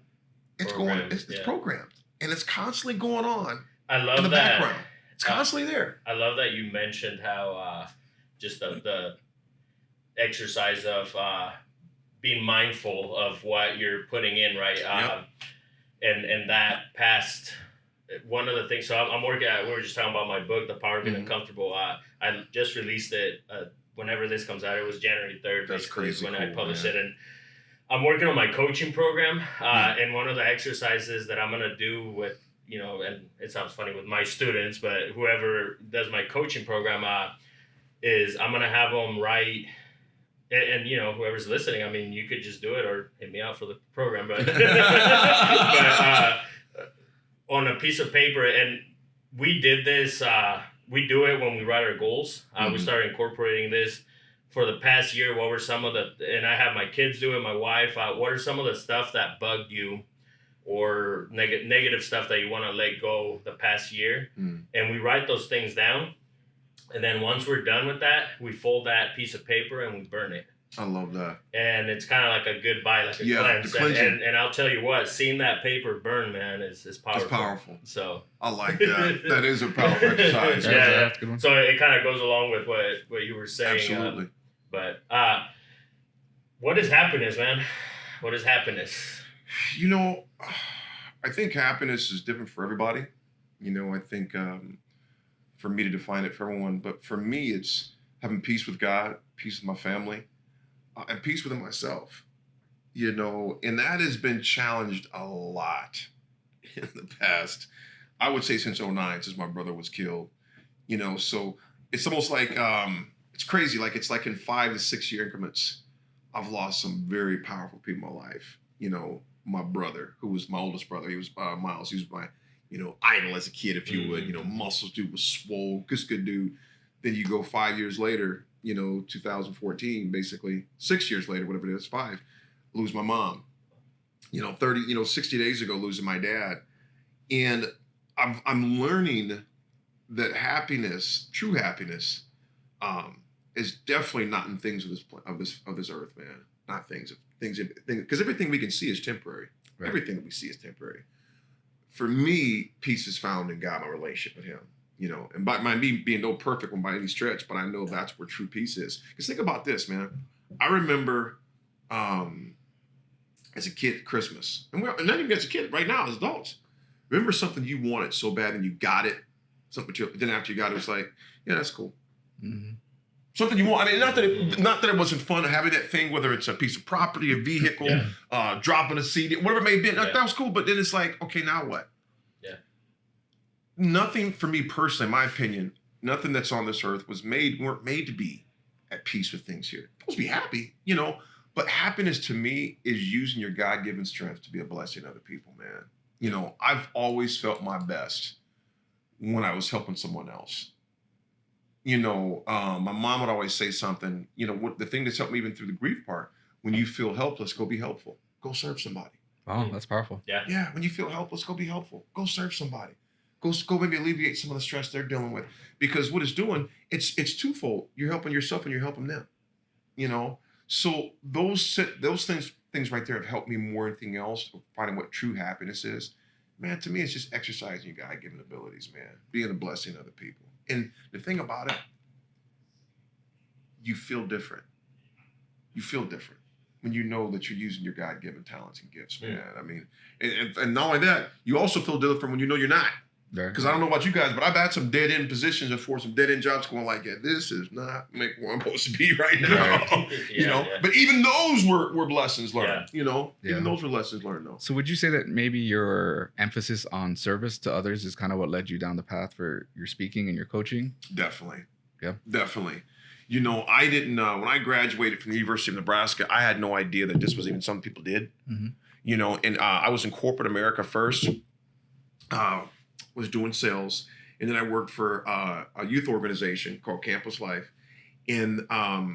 it's programmed. And it's constantly going on. I love in the that. background. It's constantly there. I love that you mentioned how just the exercise of being mindful of what you're putting in, right? And that past, one of the things, so I'm working we were just talking about my book, The Power of Being Uncomfortable. I just released it whenever this comes out. It was January 3rd. That's crazy when cool, I published man. it. And I'm working on my coaching program. And one of the exercises that I'm going to do with, and it sounds funny with my students, but whoever does my coaching program is I'm going to have them write. And whoever's listening, I mean, you could just do it or hit me out for the program, but, on a piece of paper. And we did this, we do it when we write our goals. We started incorporating this for the past year. What were some of and I have my kids do it, my wife, what are some of the stuff that bugged you or negative stuff that you want to let go the past year? And we write those things down. And then once we're done with that, we fold that piece of paper and we burn it. I love that. And it's kind of like a goodbye, like a cleanse. And I'll tell you what, seeing that paper burn, man, is powerful. It's powerful. So I like that. That is a powerful exercise. Yeah. So it kind of goes along with what you were saying. Absolutely. But what is happiness, man? What is happiness? I think happiness is different for everybody. I think for me to define it for everyone, but for me, it's having peace with God, peace with my family, and peace within myself. And that has been challenged a lot in the past. I would say since 2009, since my brother was killed. So it's almost like it's crazy. Like it's like in 5 to 6 year increments, I've lost some very powerful people in my life. My brother, who was my oldest brother, he was Miles. He was my idol as a kid, if you would. Muscles, dude was swole, just good dude. Then you go 5 years later, 2014, basically 6 years later, whatever it is, 5, lose my mom. 60 days ago, losing my dad. And I'm learning that happiness, true happiness, is definitely not in things of this earth, man. not things, because everything we can see is temporary. Right. Everything that we see is temporary. For me, peace is found in God, my relationship with him, you know, and by me being no perfect one by any stretch, but I know that's where true peace is. Because think about this, man. I remember as a kid, Christmas, and not even as a kid, right now as adults, remember something you wanted so bad and you got it, then after you got it, it was like, yeah, that's cool. Mm-hmm. Something you want. I mean, not that it wasn't fun having that thing, whether it's a piece of property, a vehicle, dropping a CD, whatever it may be. That was cool. But then it's like, okay, now what? Yeah. Nothing for me personally, in my opinion, nothing that's on this earth weren't made to be at peace with things here. Supposed to be happy, you know. But happiness to me is using your God-given strength to be a blessing to other people, man. You know, I've always felt my best when I was helping someone else. You know, my mom would always say something, you know, the thing that's helped me even through the grief part, when you feel helpless, go be helpful. Go serve somebody. Wow, that's powerful. Yeah. Yeah, when you feel helpless, go be helpful. Go serve somebody. Go maybe alleviate some of the stress they're dealing with. Because what it's doing, it's twofold. You're helping yourself and you're helping them. You know? So those things right there have helped me more than anything else, finding what true happiness is. Man, to me, it's just exercising your God-given abilities, man. Being a blessing to other people. And the thing about it, you feel different. You feel different when you know that you're using your God-given talents and gifts, man. I mean, and not only that, you also feel different when you know you're not. Because I don't know about you guys, but I've had some dead-end positions and for some dead-end jobs going like, yeah, this is not where I'm supposed to be right now. You know? But even those were lessons learned, you know? Even those were lessons learned, though. So would you say that maybe your emphasis on service to others is kind of what led you down the path for your speaking and your coaching? Definitely. Yeah. Definitely. You know, I didn't, when I graduated from the University of Nebraska, I had no idea that this was even something people did. Mm-hmm. You know, and I was in corporate America first. Was doing sales, and then I worked for a youth organization called Campus Life, and I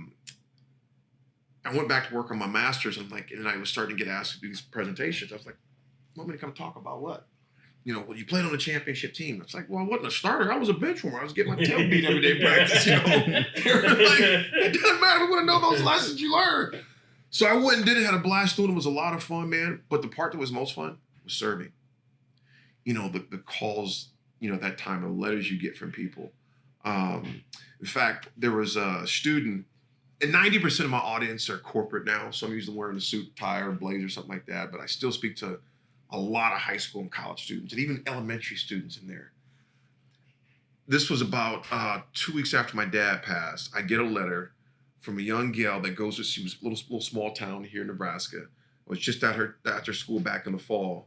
went back to work on my master's, and I was starting to get asked to do these presentations. I was like, "Want me to come talk about what?" You know, well, you played on a championship team. It's like, well, I wasn't a starter. I was a bench warmer. I was getting my tail beat every day in practice. You know, they were like, it doesn't matter. We want to know those lessons you learned. So I went and did it. Had a blast doing it. It was a lot of fun, man. But the part that was most fun was serving. You know, the calls, you know, at that time, the letters you get from people. In fact, there was a student, and 90% of my audience are corporate now, so I'm usually wearing a suit, tie, or blazer, something like that, but I still speak to a lot of high school and college students, and even elementary students in there. This was about 2 weeks after my dad passed. I get a letter from a young gal that goes to, she was a little small town here in Nebraska. I was just at her school back in the fall,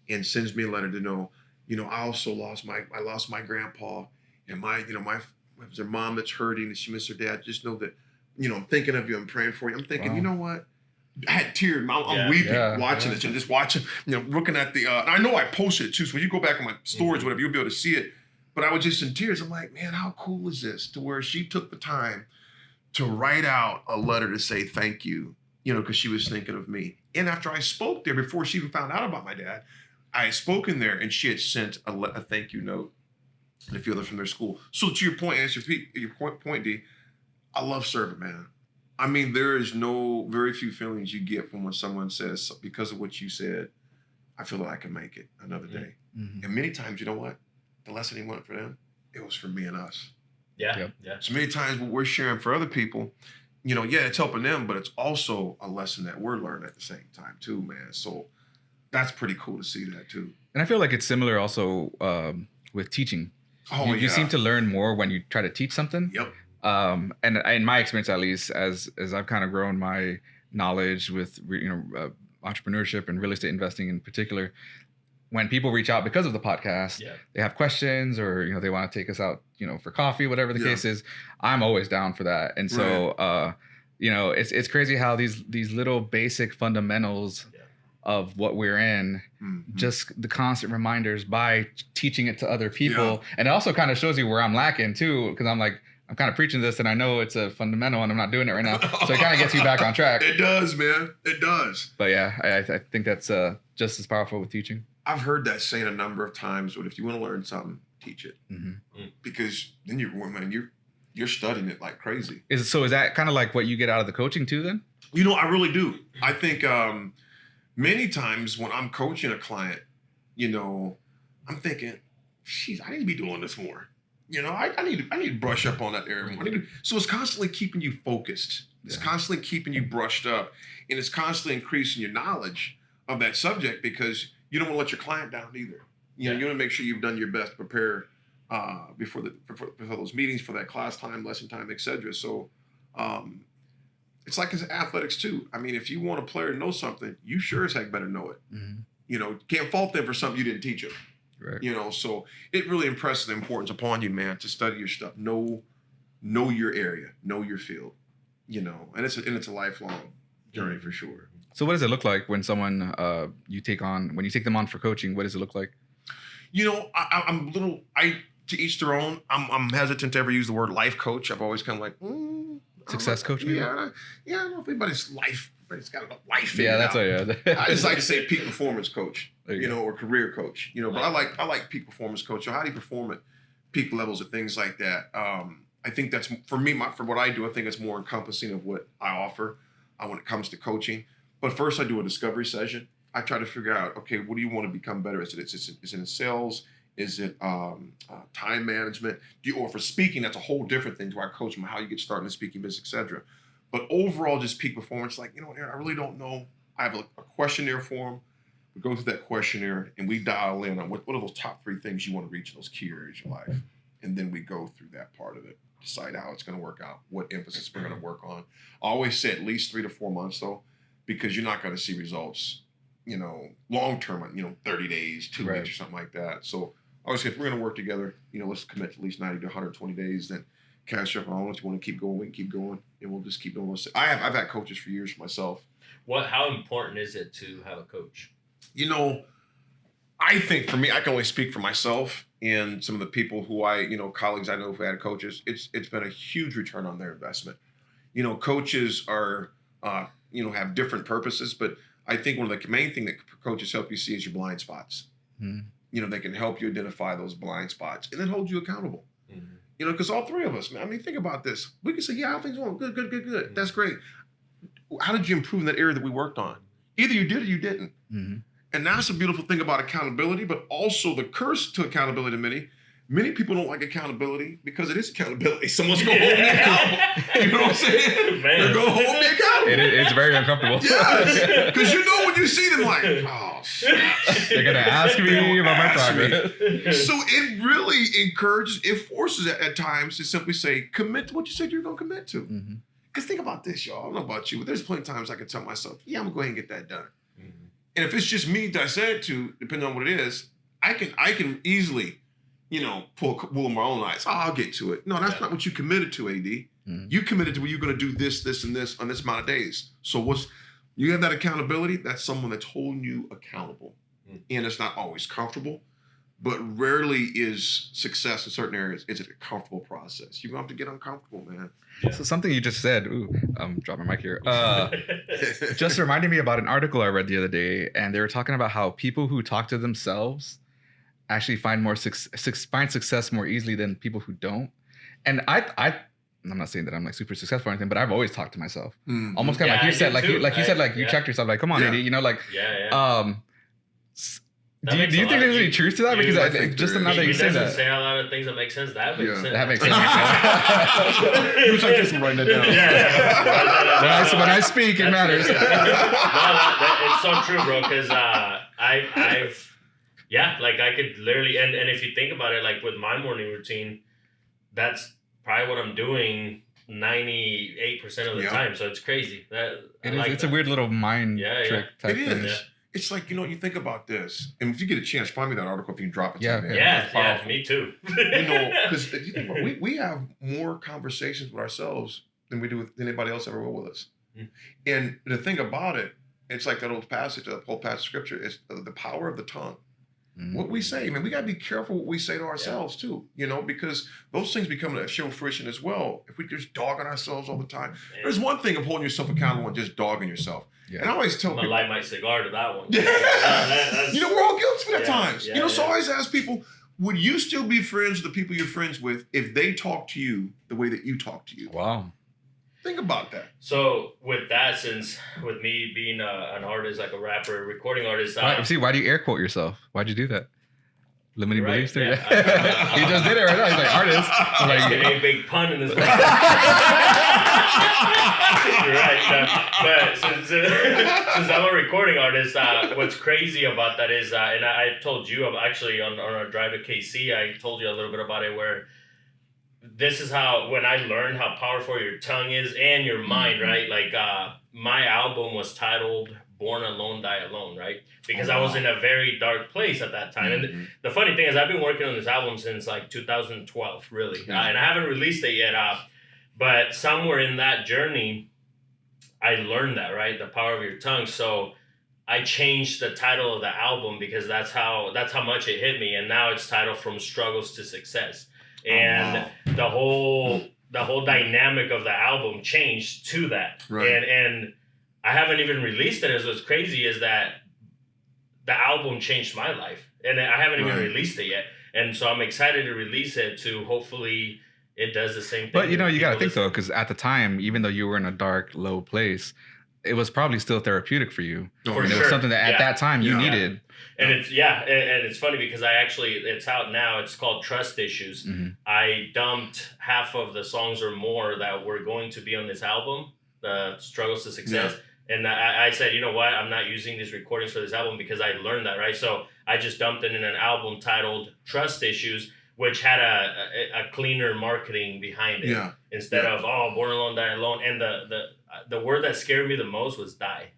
and sends me a letter to know, you know, I lost my grandpa, and their mom that's hurting and she missed her dad. Just know that, you know, I'm thinking of you, I'm praying for you. I'm thinking, you know what? I had tears. I'm weeping watching this and just watching, you know, looking at the, I know I posted it too, so when you go back on my stories, whatever, you'll be able to see it. But I was just in tears. I'm like, man, how cool is this? To where she took the time to write out a letter to say thank you, you know, because she was thinking of me. And after I spoke there, before she even found out about my dad, I had spoken there, and she had sent a thank you note and a few others from their school. So to your point, answer your point, D, I love serving, man. I mean, there is very few feelings you get from when someone says, because of what you said, I feel that I can make it another day. Mm-hmm. And many times, you know what? The lesson he wanted for them, it was for me and us. Yeah. So many times what we're sharing for other people, you know, yeah, it's helping them, but it's also a lesson that we're learning at the same time too, man. So that's pretty cool to see that too. And I feel like it's similar also with teaching. You seem to learn more when you try to teach something. Yep. And in my experience, at least, as I've kind of grown my knowledge with entrepreneurship and real estate investing in particular, when people reach out because of the podcast, they have questions or, you know, they want to take us out, you know, for coffee, whatever the case is, I'm always down for that. And so, you know, it's crazy how these little basic fundamentals of what we're in, just the constant reminders by teaching it to other people. And it also kind of shows you where I'm lacking too, because I'm kind of preaching this and I know it's a fundamental and I'm not doing it right now. So it kind of gets you back on track. It does, man. It does. But yeah, I think that's just as powerful with teaching. I've heard that saying a number of times, but if you want to learn something, teach it. Mm-hmm. Because then you're you're studying it like crazy. Is that kind of like what you get out of the coaching too then? You know, I really do. I think many times when I'm coaching a client, you know, I'm thinking, geez, I need to be doing this more. You know, I need to brush up on that area more. So it's constantly keeping you focused. It's constantly keeping you brushed up, and it's constantly increasing your knowledge of that subject because you don't want to let your client down either. You know, you want to make sure you've done your best to prepare before those meetings, for that class time, lesson time, etc. So it's like it's athletics too. I mean, if you want a player to know something, you sure as heck better know it. Mm-hmm. You know, can't fault them for something you didn't teach them. Right. You know, so it really impresses the importance upon you, man, to study your stuff, know your area, know your field. You know, and it's a lifelong journey for sure. So what does it look like when someone you take them on for coaching? What does it look like? You know, I'm to each their own. I'm hesitant to ever use the word life coach. I've always kind of like success coach. Yeah, I don't know if anybody's life. Everybody's got a life. Yeah, that's what. I just like to say peak performance coach. You know, or career coach. You know, but I like peak performance coach. So how do you perform at peak levels of things like that? I think that's for me. For what I do, I think it's more encompassing of what I offer when it comes to coaching. But first, I do a discovery session. I try to figure out, okay, what do you want to become better? Is it in sales? Is it time management? Or for speaking, that's a whole different thing to our coach them, how you get started in speaking business, etc. But overall, just peak performance, like, you know, Aaron, I really don't know. I have a questionnaire for them. We go through that questionnaire and we dial in on what are those top 3 things you want to reach in those key areas of your life. And then we go through that part of it, decide how it's going to work out, what emphasis we're going to work on. I always say at least 3 to 4 months, though, because you're not going to see results, you know, long-term, you know, 30 days, 2 weeks or something like that. So I always say if we're going to work together, you know, let's commit to at least 90 to 120 days, then cash up on. If you want to keep going, we can keep going, and we'll just keep doing. I've had coaches for years myself. How important is it to have a coach? You know, I think for me, I can only speak for myself and some of the people who colleagues I know who had coaches. It's been a huge return on their investment. You know, coaches are, have different purposes, but I think one of the main thing that coaches help you see is your blind spots. Mm-hmm. You know, they can help you identify those blind spots and then hold you accountable. Mm-hmm. You know, because all 3 of us, man, I mean, think about this. We can say, yeah, things going good. Mm-hmm. That's great. How did you improve in that area that we worked on? Either you did or you didn't. Mm-hmm. And that's the beautiful thing about accountability, but also the curse to accountability to many people don't like accountability because it is accountability. Someone's going to hold me accountable. You know what I'm saying? They're going to hold me accountable. It's very uncomfortable. Yes. Because you know when you see them like, oh, shit. They're going to ask me about my progress. So it really forces at times to simply say, commit to what you said you're going to commit to. Because think about this, y'all. I don't know about you, but there's plenty of times I can tell myself, yeah, I'm going to go ahead and get that done. And if it's just me that I said it to, depending on what it is, I can easily, you know, pull wool in my own eyes. Oh, I'll get to it. No, that's not what you committed to, AD. Mm-hmm. You committed to where you're going to do this, and this on this amount of days. So you have that accountability. That's someone that's holding you accountable. Mm-hmm. And it's not always comfortable, but rarely is success in certain areas. It's a comfortable process. You're going to have to get uncomfortable, man. Yeah. So something you just said, I'm dropping my mic here, just reminded me about an article I read the other day, and they were talking about how people who talk to themselves actually find success more easily than people who don't. And I'm not saying that I'm like super successful or anything, but I've always talked to myself. Mm-hmm. Almost kind of like you said, you checked yourself, like, come on, AD, you know, like, Do you think there's any truth to that? Because I think just now that you say that. He doesn't say a lot of things that make sense. That makes sense. That makes sense. You wish I could write that down. When I speak, it matters. It's so true, bro, because I could literally, and if you think about it, like with my morning routine, that's probably what I'm doing 98% of the time. So it's crazy. It's a weird little mind trick type thing. It is. It's like, you know, you think about this, and if you get a chance, find me that article if you can drop it to me. Yeah, me too. You know, because you think about it, we have more conversations with ourselves than we do with anybody else ever will with us. Mm-hmm. And the thing about it, it's like that old passage, that whole passage of scripture, is the power of the tongue. Mm-hmm. What we say, man, we got to be careful what we say to ourselves too, you know, because those things become a show fruition as well. If we just dog on ourselves all the time. There's one thing of holding yourself accountable and just dogging yourself. Yeah. And I always tell light my cigar to that one. Yeah. You know, we're all guilty at times. You know, so I always ask people, Would you still be friends with the people you're friends with if they talk to you the way that you talk to you? Wow. Think about that. So with that, since with me being an artist, like a rapper, recording artist, Why do you air quote yourself? Why'd you do that? Limiting Right, beliefs there? yeah. He just did it right now. He's like, artist. I'm like, a big pun in this. You're right. But since I'm a recording artist, what's crazy about that is, and I told you, actually on our drive to KC, I told you a little bit about it, where this is how, when I learned how powerful your tongue is and your mind, right? Like, my album was titled Born Alone, Die Alone, right? Because I was in a very dark place at that time. And the funny thing is, I've been working on this album since like 2012, really. And I haven't released it yet. But somewhere in that journey, I learned that, right? The power of your tongue. So I changed the title of the album because that's how much it hit me. And now it's titled From Struggles to Success. And the whole dynamic of the album changed to that. Right. And I haven't even released it. As what's crazy is that the album changed my life, and I haven't even released it yet. And so I'm excited to release it to hopefully it does the same thing. but you know, you got to think though, because at the time, even though you were in a dark, low place, it was probably still therapeutic for you. For and it sure. was something that at that time you needed. And it's funny because it's out now. It's called Trust Issues. I dumped half of the songs or more that were going to be on this album, the Struggles to Success. And I said, you know what? I'm not using these recordings for this album because I learned that, right? So I just dumped it in an album titled Trust Issues, which had a cleaner marketing behind it. Instead of, Born Alone, Die Alone. And the word that scared me the most was die.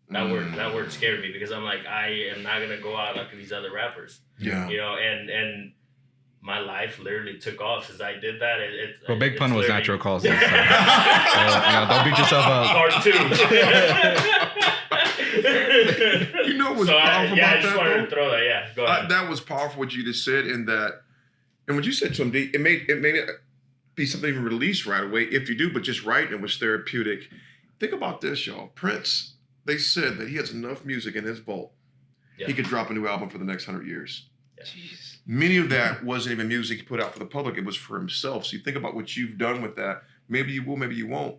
That word scared me because I'm like, I am not going to go out like these other rappers. Yeah. You know, and my life literally took off since I did that. Well, Big Pun was natural causes. So, don't beat yourself up. Part 2. You know what's so powerful I about just that, wanted though? to throw that. Yeah, go ahead. That was powerful what you just said, and what you said to him, it may not be something even released right away if you do, but just writing it was therapeutic. Think about this, y'all. Prince, they said that he has enough music in his vault. He could drop a new album for the next 100 years. Jeez. Many of that wasn't even music he put out for the public. It was for himself. So you think about what you've done with that. Maybe you will, maybe you won't.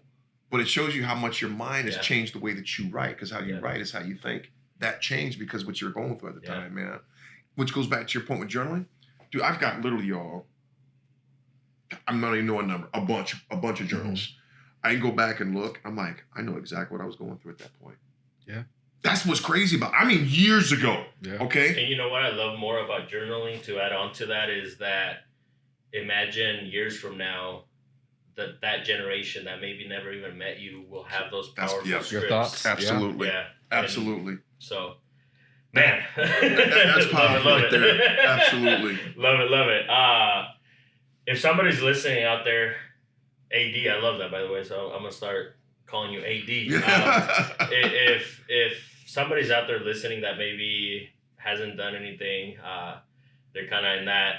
But it shows you how much your mind has changed the way that you write. Because how you write is how you think. That changed because what you're going through at the time, man. Which goes back to your point with journaling. Dude, I've got literally, y'all, I'm not even know a number, a bunch of journals. I can go back and look. I'm like, I know exactly what I was going through at that point. Yeah. That's what's crazy about it. I mean, years ago. Yeah. Okay. And you know what I love more about journaling, to add on to that, is that imagine years from now that generation that maybe never even met you will have those powerful scripts. Your thoughts. Absolutely. Yeah. Absolutely. And so, man. That's powerful right there. Absolutely. Love it. If somebody's listening out there, AD, I love that, by the way, so I'm going to start calling you AD. If somebody's out there listening that maybe hasn't done anything, they're kind of in that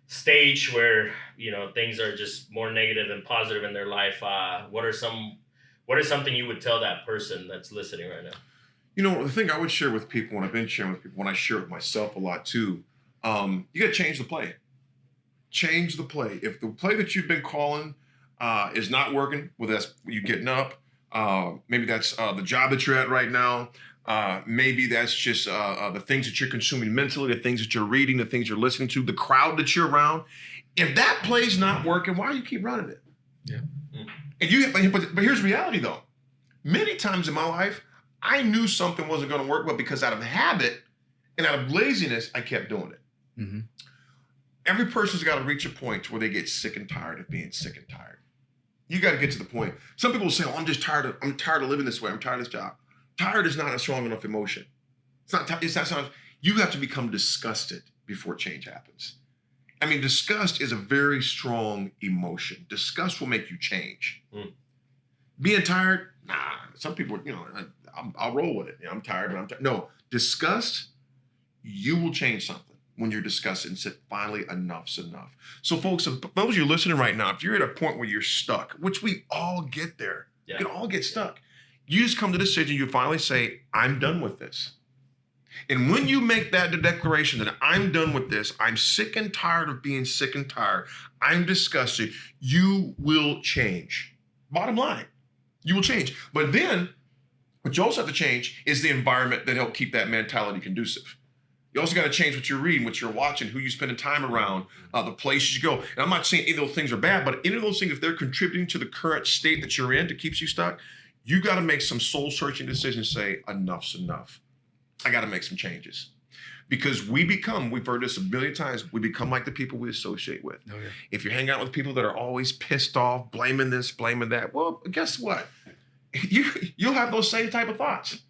stage where, you know, things are just more negative than positive in their life, what is something you would tell that person that's listening right now? You know, the thing I would share with people, and I've been sharing with people, when I share with myself a lot too, you got to change the play. Change the play. If the play that you've been calling is not working, whether that's you getting up, maybe that's the job that you're at right now, maybe that's just the things that you're consuming mentally, the things that you're reading, the things you're listening to, the crowd that you're around. If that play's not working, why do you keep running it? Yeah. And but here's the reality though. Many times in my life, I knew something wasn't going to work, but because out of habit and out of laziness, I kept doing it. Mm-hmm. Every person's got to reach a point where they get sick and tired of being sick and tired. You got to get to the point. Some people say, I'm tired of living this way. I'm tired of this job. Tired is not a strong enough emotion. It's not. You have to become disgusted before change happens. I mean, disgust is a very strong emotion. Disgust will make you change. Being tired, nah. Some people, you know, I'll roll with it. You know, I'm tired, but I'm tired. No, disgust, you will change something when you're disgusted and said, finally, enough's enough. So, folks, if those of you listening right now, if you're at a point where you're stuck, which we all get there, you can all get stuck. You just come to the decision, you finally say, I'm done with this. And when you make that declaration that I'm done with this, I'm sick and tired of being sick and tired, I'm disgusted, you will change. Bottom line, you will change. But then what you also have to change is the environment that help keep that mentality conducive. You also got to change what you're reading, what you're watching, who you're spending time around, the places you go. And I'm not saying any of those things are bad, but any of those things, if they're contributing to the current state that you're in that keeps you stuck, you got to make some soul-searching decisions. Say, enough's enough. I got to make some changes. Because we've heard this a billion times, we become like the people we associate with. Oh, yeah. If you hang out with people that are always pissed off, blaming this, blaming that, well, guess what? You'll have those same type of thoughts.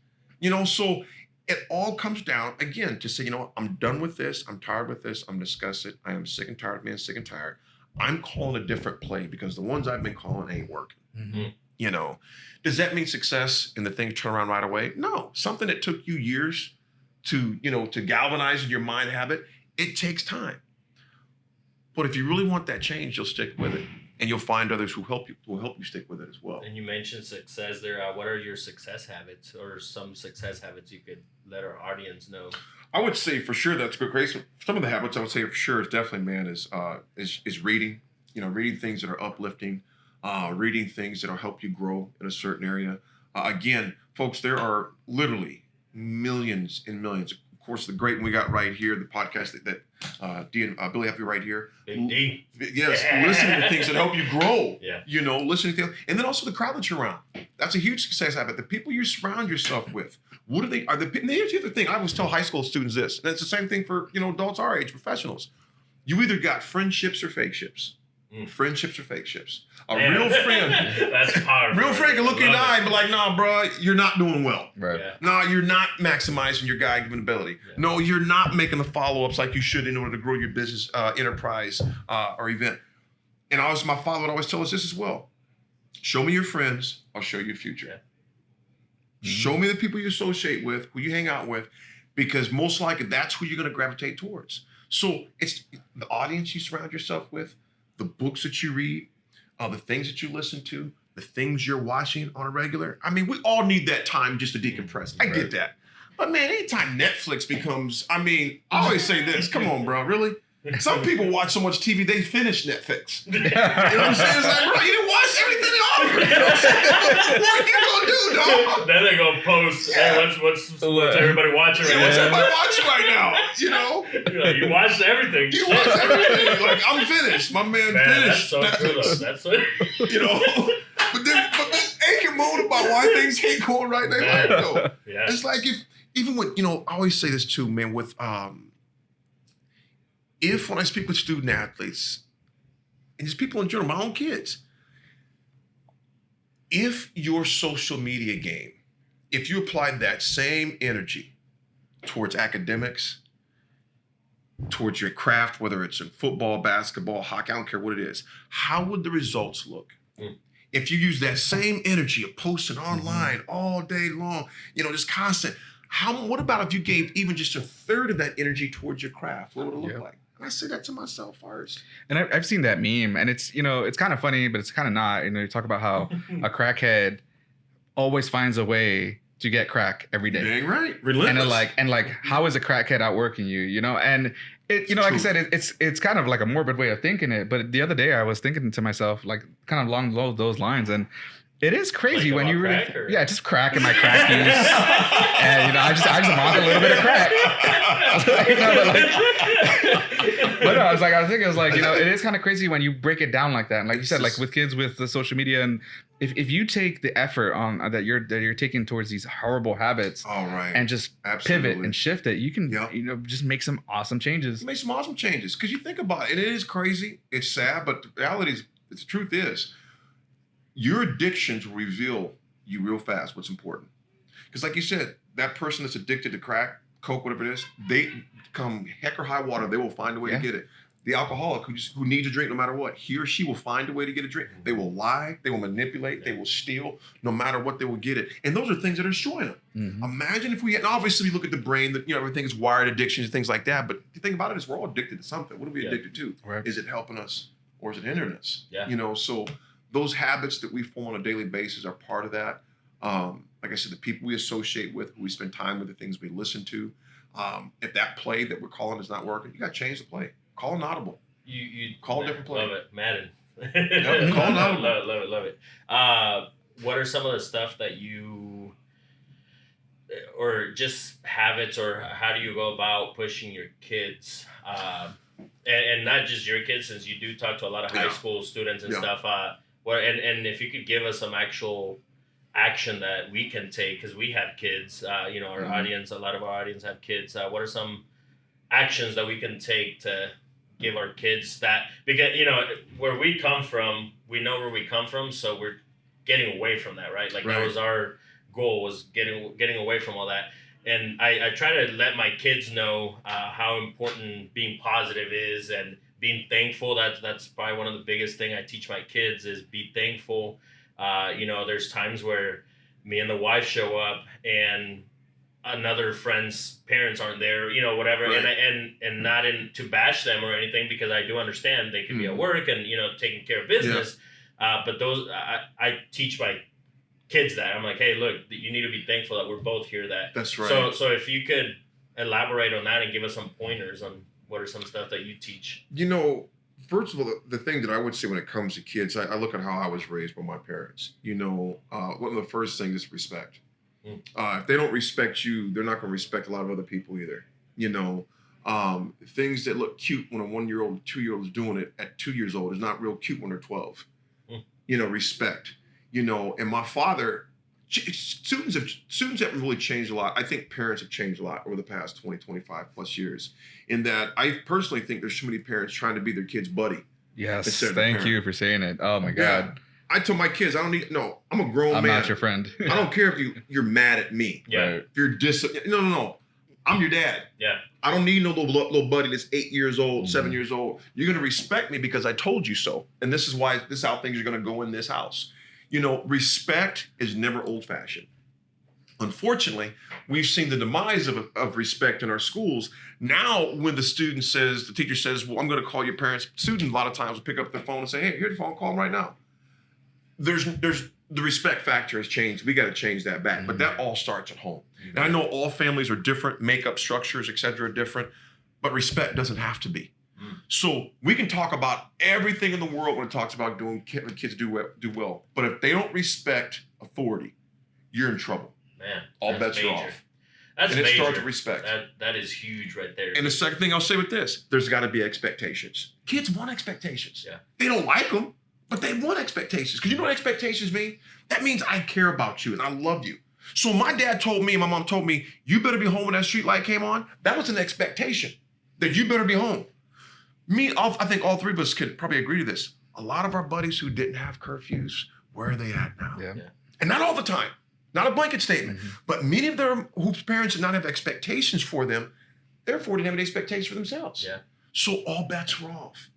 So it all comes down, again, to say, I'm done with this. I'm tired with this. I'm disgusted. I am sick and tired of being sick and tired. I'm calling a different play because the ones I've been calling ain't working. Mm-hmm. Does that mean success and the thing turn around right away? No. Something that took you years to galvanize in your mind habit, it takes time. But if you really want that change, you'll stick with it. And you'll find others who will help you stick with it as well. And you mentioned success there. What are your success habits, or some success habits you could let our audience know? I would say for sure that's good. Grace. Some of the habits I would say for sure is definitely, man, is reading. Reading things that are uplifting, reading things that'll help you grow in a certain area. Again, folks, there are literally millions and millions. Of course, the great one we got right here, the podcast that D and Billy have you right here. Big D. Yes, listening to things that help you grow. Yeah. Listening to things. And then also the crowd that you're around. That's a huge success habit. The people you surround yourself with. What are they? Here's the other thing. I always tell high school students this, and it's the same thing for adults our age, professionals. You either got friendships or fake ships. Friendships or fake ships. Real friend. That's powerful. Real friend can look you in the eye and be like, nah, bro, you're not doing well. Right. Yeah. No, you're not maximizing your God-given ability. Yeah. No, you're not making the follow-ups like you should in order to grow your business, enterprise, or event. And my father would always tell us this as well. Show me your friends, I'll show you your future. Yeah. Mm-hmm. Show me the people you associate with, who you hang out with, because most likely that's who you're going to gravitate towards. So it's the audience you surround yourself with, the books that you read, the things that you listen to, the things you're watching on a regular. I mean, we all need that time just to decompress. I get that. But man, anytime Netflix becomes, I always say this, come on, bro, really? Some people watch so much TV, they finish Netflix. You know what I'm saying? It's like, bro, you didn't watch everything they offer. You know what I'm saying? What are you going to do, dog? Then they go post, hey, what's everybody watching right now? What's everybody watching right now? You watched everything. You watched everything. Like, I'm finished. My man finished. That's so true, though. That's it. But then ain't moan about why things ain't going right there. Like, Yeah. It's like even with, I always say this too, man, with, when I speak with student athletes and just people in general, my own kids, if your social media game, if you applied that same energy towards academics, towards your craft, whether it's in football, basketball, hockey, I don't care what it is, how would the results look? If you use that same energy of posting online all day long, just constant, what about if you gave even just a third of that energy towards your craft? What would it look like? And I say that to myself first. And I've seen that meme, and it's, it's kind of funny, but it's kind of not. You talk about how a crackhead always finds a way to get crack every day. Dang right. Relentless. And how is a crackhead outworking you, And it, like I said, it's kind of like a morbid way of thinking it. But the other day I was thinking to myself, like kind of along those lines, and it is crazy when you really, just crack in my crack use, and I just want a little bit of crack. But I was like, it is kind of crazy when you break it down like that, and like you said, like with kids with the social media, and if you take the effort on that you're taking towards these horrible habits, and just pivot and shift it, you can just make some awesome changes. Make some awesome changes because you think about it, and it is crazy, it's sad, but the reality is, the truth is, your addictions will reveal you real fast what's important. Because like you said, that person that's addicted to crack, coke, whatever it is, they come heck or high water, they will find a way to get it. The alcoholic who needs a drink no matter what, he or she will find a way to get a drink. They will lie, they will manipulate, they will steal, no matter what, they will get it. And those are things that are destroying them. Mm-hmm. Imagine if and obviously we look at the brain, that everything is wired addictions and things like that, but the thing about it is we're all addicted to something. What are we addicted to? Right. Is it helping us or is it hindering us? Yeah. So those habits that we form on a daily basis are part of that. Like I said, the people we associate with, who we spend time with, the things we listen to, If that play that we're calling is not working, you got to change the play. Call an audible. You call a different play. Love it, Madden. Yep, call an audible. Love it. What are some of the stuff that you, or just habits, or how do you go about pushing your kids? And not just your kids, since you do talk to a lot of high school students and stuff. And if you could give us some actual action that we can take, because we have kids, our audience, a lot of our audience have kids. What are some actions that we can take to give our kids that? Because, where we come from, we know where we come from, so we're getting away from that, right? Like that was our goal, was getting away from all that. And I try to let my kids know how important being positive is and being thankful. That's probably one of the biggest thing I teach my kids is be thankful. There's times where me and the wife show up and another friend's parents aren't there, whatever. Right. And not to bash them or anything, because I do understand they could be at work and, taking care of business. Yeah. But I teach my kids that. I'm like, hey, look, you need to be thankful that we're both here. That's right. So if you could elaborate on that and give us some pointers on what are some stuff that you teach. First of all, the thing that I would say when it comes to kids, I look at how I was raised by my parents. One of the first things is respect. If they don't respect you, they're not going to respect a lot of other people either. Things that look cute when a 1-year-old, 2-year-old is doing it at 2 years old is not real cute when they're 12. Respect. And my father, students haven't really changed a lot. I think parents have changed a lot over the past 20, 25 plus years, in that I personally think there's too many parents trying to be their kid's buddy. Yes, thank you for saying it. Oh my God. I tell my kids, I'm a grown man. I'm not your friend. I don't care if you're mad at me. Yeah. If you're no. I'm your dad. Yeah. I don't need no little buddy that's 8 years old, 7 years old. You're going to respect me because I told you so. And this is how things are going to go in this house. Respect is never old-fashioned. Unfortunately, we've seen the demise of respect in our schools. Now, when the teacher says, well, I'm going to call your parents, students a lot of times will pick up their phone and say, hey, here's the phone, call them right now. There's the respect factor has changed. We got to change that back. But that all starts at home. And I know all families are different, makeup structures, et cetera, are different, but respect doesn't have to be. So we can talk about everything in the world when it talks about doing kids do well. But if they don't respect authority, you're in trouble. Man, all bets are off. That's and major. It starts with respect. That is huge right there. And the second thing I'll say with this, there's got to be expectations. Kids want expectations. Yeah. They don't like them, but they want expectations. Because you know what expectations mean? That means I care about you and I love you. So my dad told me and my mom told me, you better be home when that street light came on. That was an expectation that you better be home. I think all three of us could probably agree to this. A lot of our buddies who didn't have curfews, where are they at now? Yeah. And not all the time. Not a blanket statement. But many of them whose parents did not have expectations for them, therefore didn't have any expectations for themselves. Yeah. So all bets are off.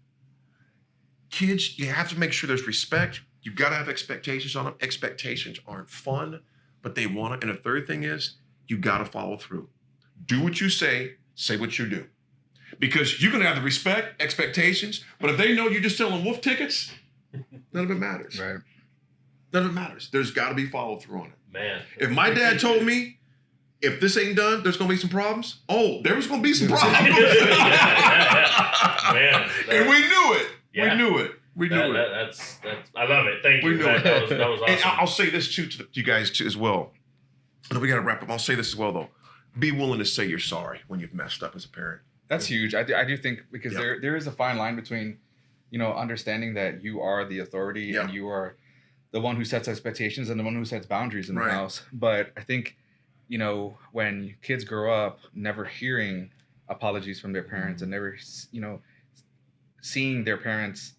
Kids, you have to make sure there's respect. You've got to have expectations on them. Expectations aren't fun, but they want it. And the third thing is, you got to follow through. Do what you say what you do. Because you're going to have the respect, expectations, but if they know you're just selling wolf tickets, none of it matters. Right. None of it matters. There's got to be follow through on it. Man. If my dad told me, if this ain't done, there's going to be some problems. Oh, there was going to be some problems. Man. And we knew it. Yeah. We knew it. We knew it. That's I love it. Thank you. We knew it. That was awesome. And I'll say this too to you guys too as well. We got to wrap up. I'll say this as well though. Be willing to say you're sorry when you've messed up as a parent. That's huge. I do think because there is a fine line between, understanding that you are the authority and you are the one who sets expectations and the one who sets boundaries in the house. But I think, when kids grow up never hearing apologies from their parents and never, seeing their parents,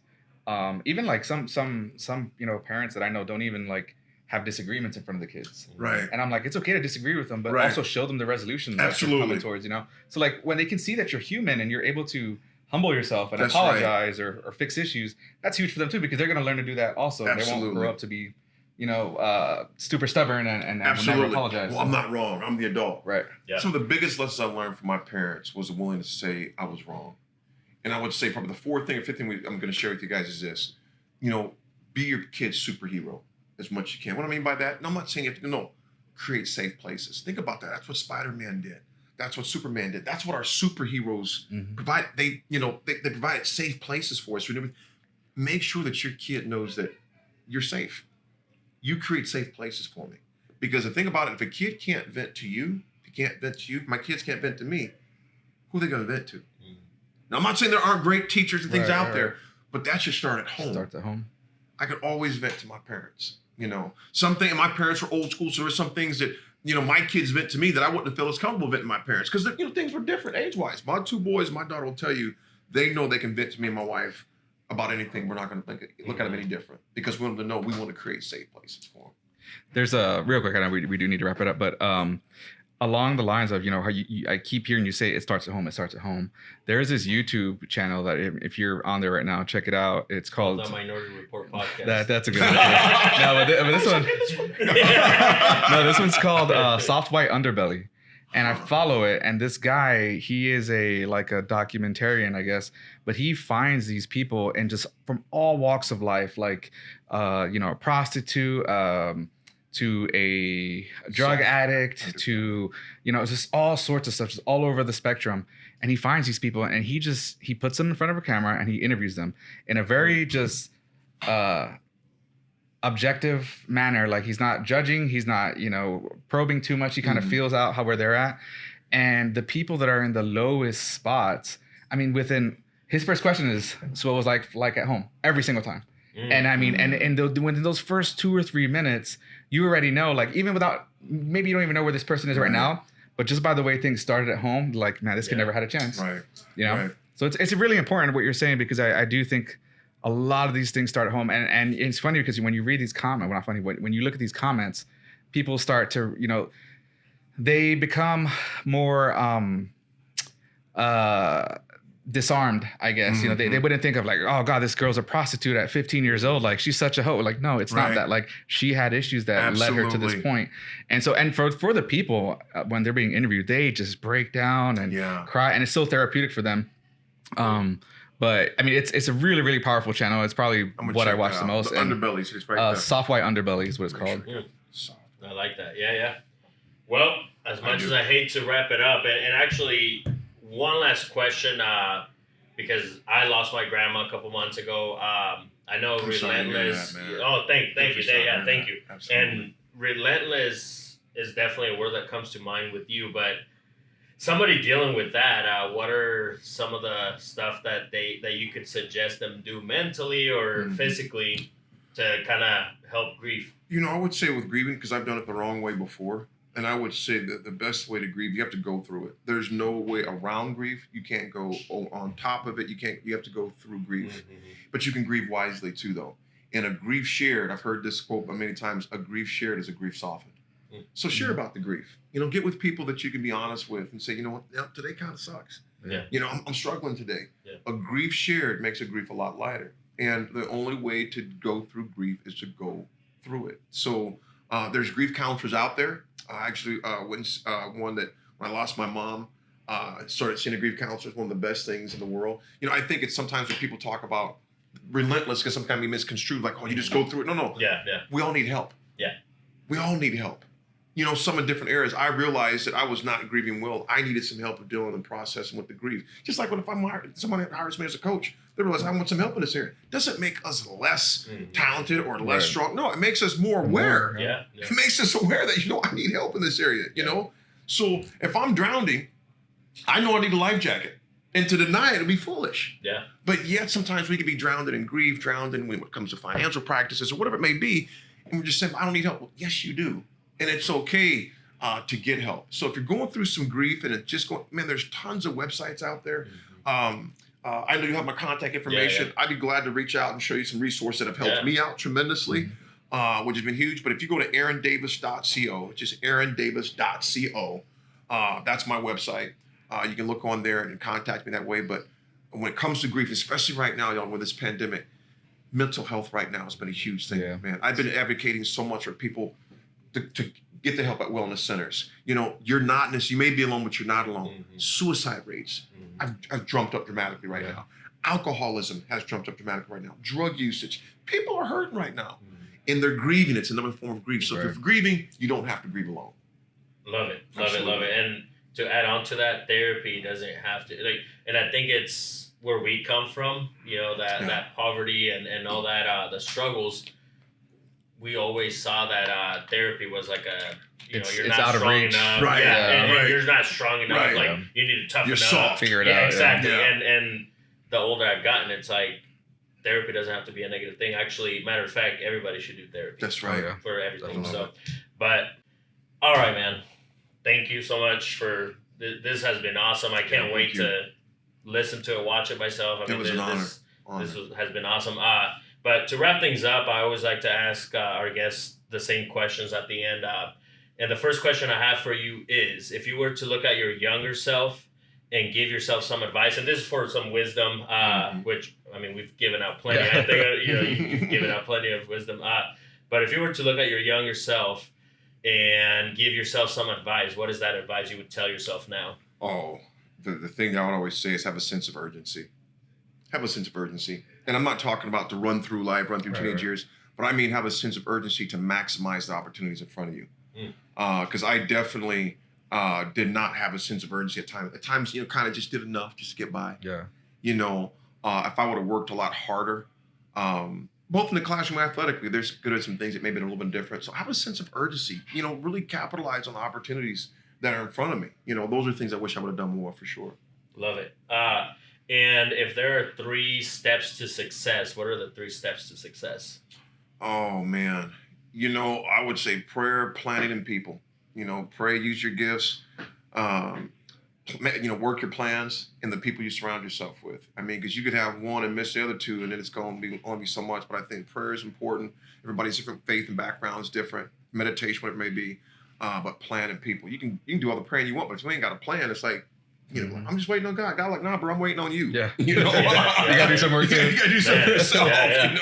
even like some parents that I know don't even like have disagreements in front of the kids. Right. And I'm like, it's okay to disagree with them, but also show them the resolution that Absolutely. you're coming towards, So like when they can see that you're human and you're able to humble yourself and apologize or fix issues, that's huge for them too, because they're going to learn to do that also. Absolutely. They won't grow up to be, super stubborn and Absolutely. never apologize. Well, I'm not wrong. I'm the adult. Right. Yeah. Some of the biggest lessons I learned from my parents was the willingness to say I was wrong. And I would say probably the fourth thing or fifth thing I'm going to share with you guys is this. Be your kid's superhero as much as you can. What I mean by that, and I'm not saying you have to, create safe places. Think about that. That's what Spider-Man did. That's what Superman did. That's what our superheroes provide. They provide safe places for us. Make sure that your kid knows that you're safe. You create safe places for me. Because the thing about it, if a kid can't vent to you, my kids can't vent to me, who are they going to vent to? Now, I'm not saying there aren't great teachers and things out there, but that should start at home. Starts at home. I could always vent to my parents. And my parents were old school, so there were some things that, my kids vent to me that I wouldn't have felt as comfortable venting to my parents because, things were different age-wise. My 2 boys, my daughter will tell you, they know they can vent to me and my wife about anything. We're not going to look at them any different because we want them to know we want to create safe places for them. There's a real quick, I know we do need to wrap it up, but along the lines of, how I keep hearing you say it starts at home. There's this YouTube channel that if you're on there right now, check it out. It's called The Minority Report Podcast. That's a good one. No, but this one. No, this one's called Soft White Underbelly. And I follow it, and this guy, he is a documentarian, I guess, but he finds these people and just from all walks of life, like a prostitute, to a drug addict, to just all sorts of stuff, just all over the spectrum. And he finds these people, and he puts them in front of a camera, and he interviews them in a very just objective manner. Like he's not judging, he's not probing too much. He kind of feels out where they're at. And the people that are in the lowest spots, I mean, within his first question is, so what was like at home every single time. And I mean, and within those first 2 or 3 minutes, you already know, like, even without, maybe you don't even know where this person is right now, but just by the way things started at home, like, man, this kid never had a chance. Right. Right. So it's really important what you're saying, because I do think a lot of these things start at home. And it's funny because when you read these comments, well, not funny, when you look at these comments, people start to, they become more disarmed, I guess. They wouldn't think of like, oh God, this girl's a prostitute at 15 years old. Like, she's such a hoe. Like, no, it's not that. Like, she had issues that led her to this point. And so, and for the people, when they're being interviewed, they just break down and cry. And it's so therapeutic for them. But I mean, it's a really, really powerful channel. It's probably what I watch the most. The Underbelly, so it's right Soft White Underbelly is what it's called. Sure. I like that. Yeah. Well, as much as I hate to wrap it up, and actually, one last question, because I lost my grandma a couple months ago. I know relentless. Thank you. Thank you. Absolutely. And relentless is definitely a word that comes to mind with you. But somebody dealing with that, what are some of the stuff that you could suggest them do mentally or physically to kind of help grief? I would say with grieving, because I've done it the wrong way before. And I would say that the best way to grieve, you have to go through it. There's no way around grief. You can't go on top of it. You have to go through grief. But you can grieve wisely too, though. And a grief shared, I've heard this quote many times, a grief shared is a grief softened. So share about the grief. Get with people that you can be honest with and say, what, today kind of sucks. Yeah. I'm struggling today. Yeah. A grief shared makes a grief a lot lighter. And the only way to go through grief is to go through it. So there's grief counselors out there. I actually went one that when I lost my mom, started seeing a grief counselor. It's one of the best things in the world. I think it's sometimes when people talk about relentless, because sometimes we misconstrued, like, oh, you just go through it. No. Yeah. We all need help. Yeah. We all need help. Some in different areas. I realized that I was not grieving well. I needed some help with dealing and processing with the grief. Just like if someone hires me as a coach, they realize I want some help in this area. Doesn't make us less talented or less strong. No, it makes us more aware. Yeah. It makes us aware that, I need help in this area, So if I'm drowning, I know I need a life jacket. And to deny it would be foolish. Yeah. But yet sometimes we can be drowned in grief, drowned in when it comes to financial practices or whatever it may be. And we're just saying, I don't need help. Well, yes, you do. And it's okay to get help. So if you're going through some grief and it's just going, man, there's tons of websites out there. I know you have my contact information. Yeah. I'd be glad to reach out and show you some resources that have helped me out tremendously, which has been huge. But if you go to aarondavis.co, which is aarondavis.co, that's my website. You can look on there and contact me that way. But when it comes to grief, especially right now, y'all, with this pandemic, mental health right now has been a huge thing, man. I've been advocating so much for people to get the help at wellness centers. You're not in this. You may be alone, but you're not alone. Suicide rates have jumped up dramatically right now. Alcoholism has jumped up dramatically right now. Drug usage. People are hurting right now. And they're grieving. It's another form of grief. So if you're grieving, you don't have to grieve alone. Love it. And to add on to that, therapy doesn't have to and I think it's where we come from, that poverty and all that, the struggles. We always saw that therapy was like you're not out of strong reach. enough. Right. And you're not strong enough. Right. Like you need to toughen You're up. soft. Figure it Yeah, out. exactly. Yeah. And the older I've gotten, it's like therapy doesn't have to be a negative thing. Actually, matter of fact, everybody should do therapy. That's right. yeah. For everything. Definitely. But all right, man. Thank you so much for this. Has been awesome. I can't thank wait you. to listen to it, watch it myself. It was an honor. This has been awesome. But to wrap things up, I always like to ask our guests the same questions at the end. And the first question I have for you is, if you were to look at your younger self and give yourself some advice, and this is for some wisdom, which, I mean, we've given out plenty. Yeah. I think, you've given out plenty of wisdom. But if you were to look at your younger self and give yourself some advice, what is that advice you would tell yourself now? Oh, the thing I would always say is have a sense of urgency. Have a sense of urgency. And I'm not talking about to run through life, run through teenage years, but I mean have a sense of urgency to maximize the opportunities in front of you. Because I definitely did not have a sense of urgency at times. At times, kind of just did enough just to get by. Yeah. If I would have worked a lot harder, both in the classroom and athletically, there's good at some things that may have been a little bit different. So have a sense of urgency, really capitalize on the opportunities that are in front of me. Those are things I wish I would have done more for sure. Love it. And if there are 3 steps to success, what are the 3 steps to success? Oh, man. I would say prayer, planning, and people. Pray, use your gifts, work your plans, and the people you surround yourself with. I mean, because you could have one and miss the other 2, and then it's going to only be so much. But I think prayer is important. Everybody's different faith and backgrounds, different meditation, whatever it may be. But plan and people. You can do all the praying you want, but if you ain't got a plan, it's like, I'm just waiting on God. God, like, nah, bro, I'm waiting on you. Yeah. You You gotta do some work too. You gotta do something for yourself. Yeah.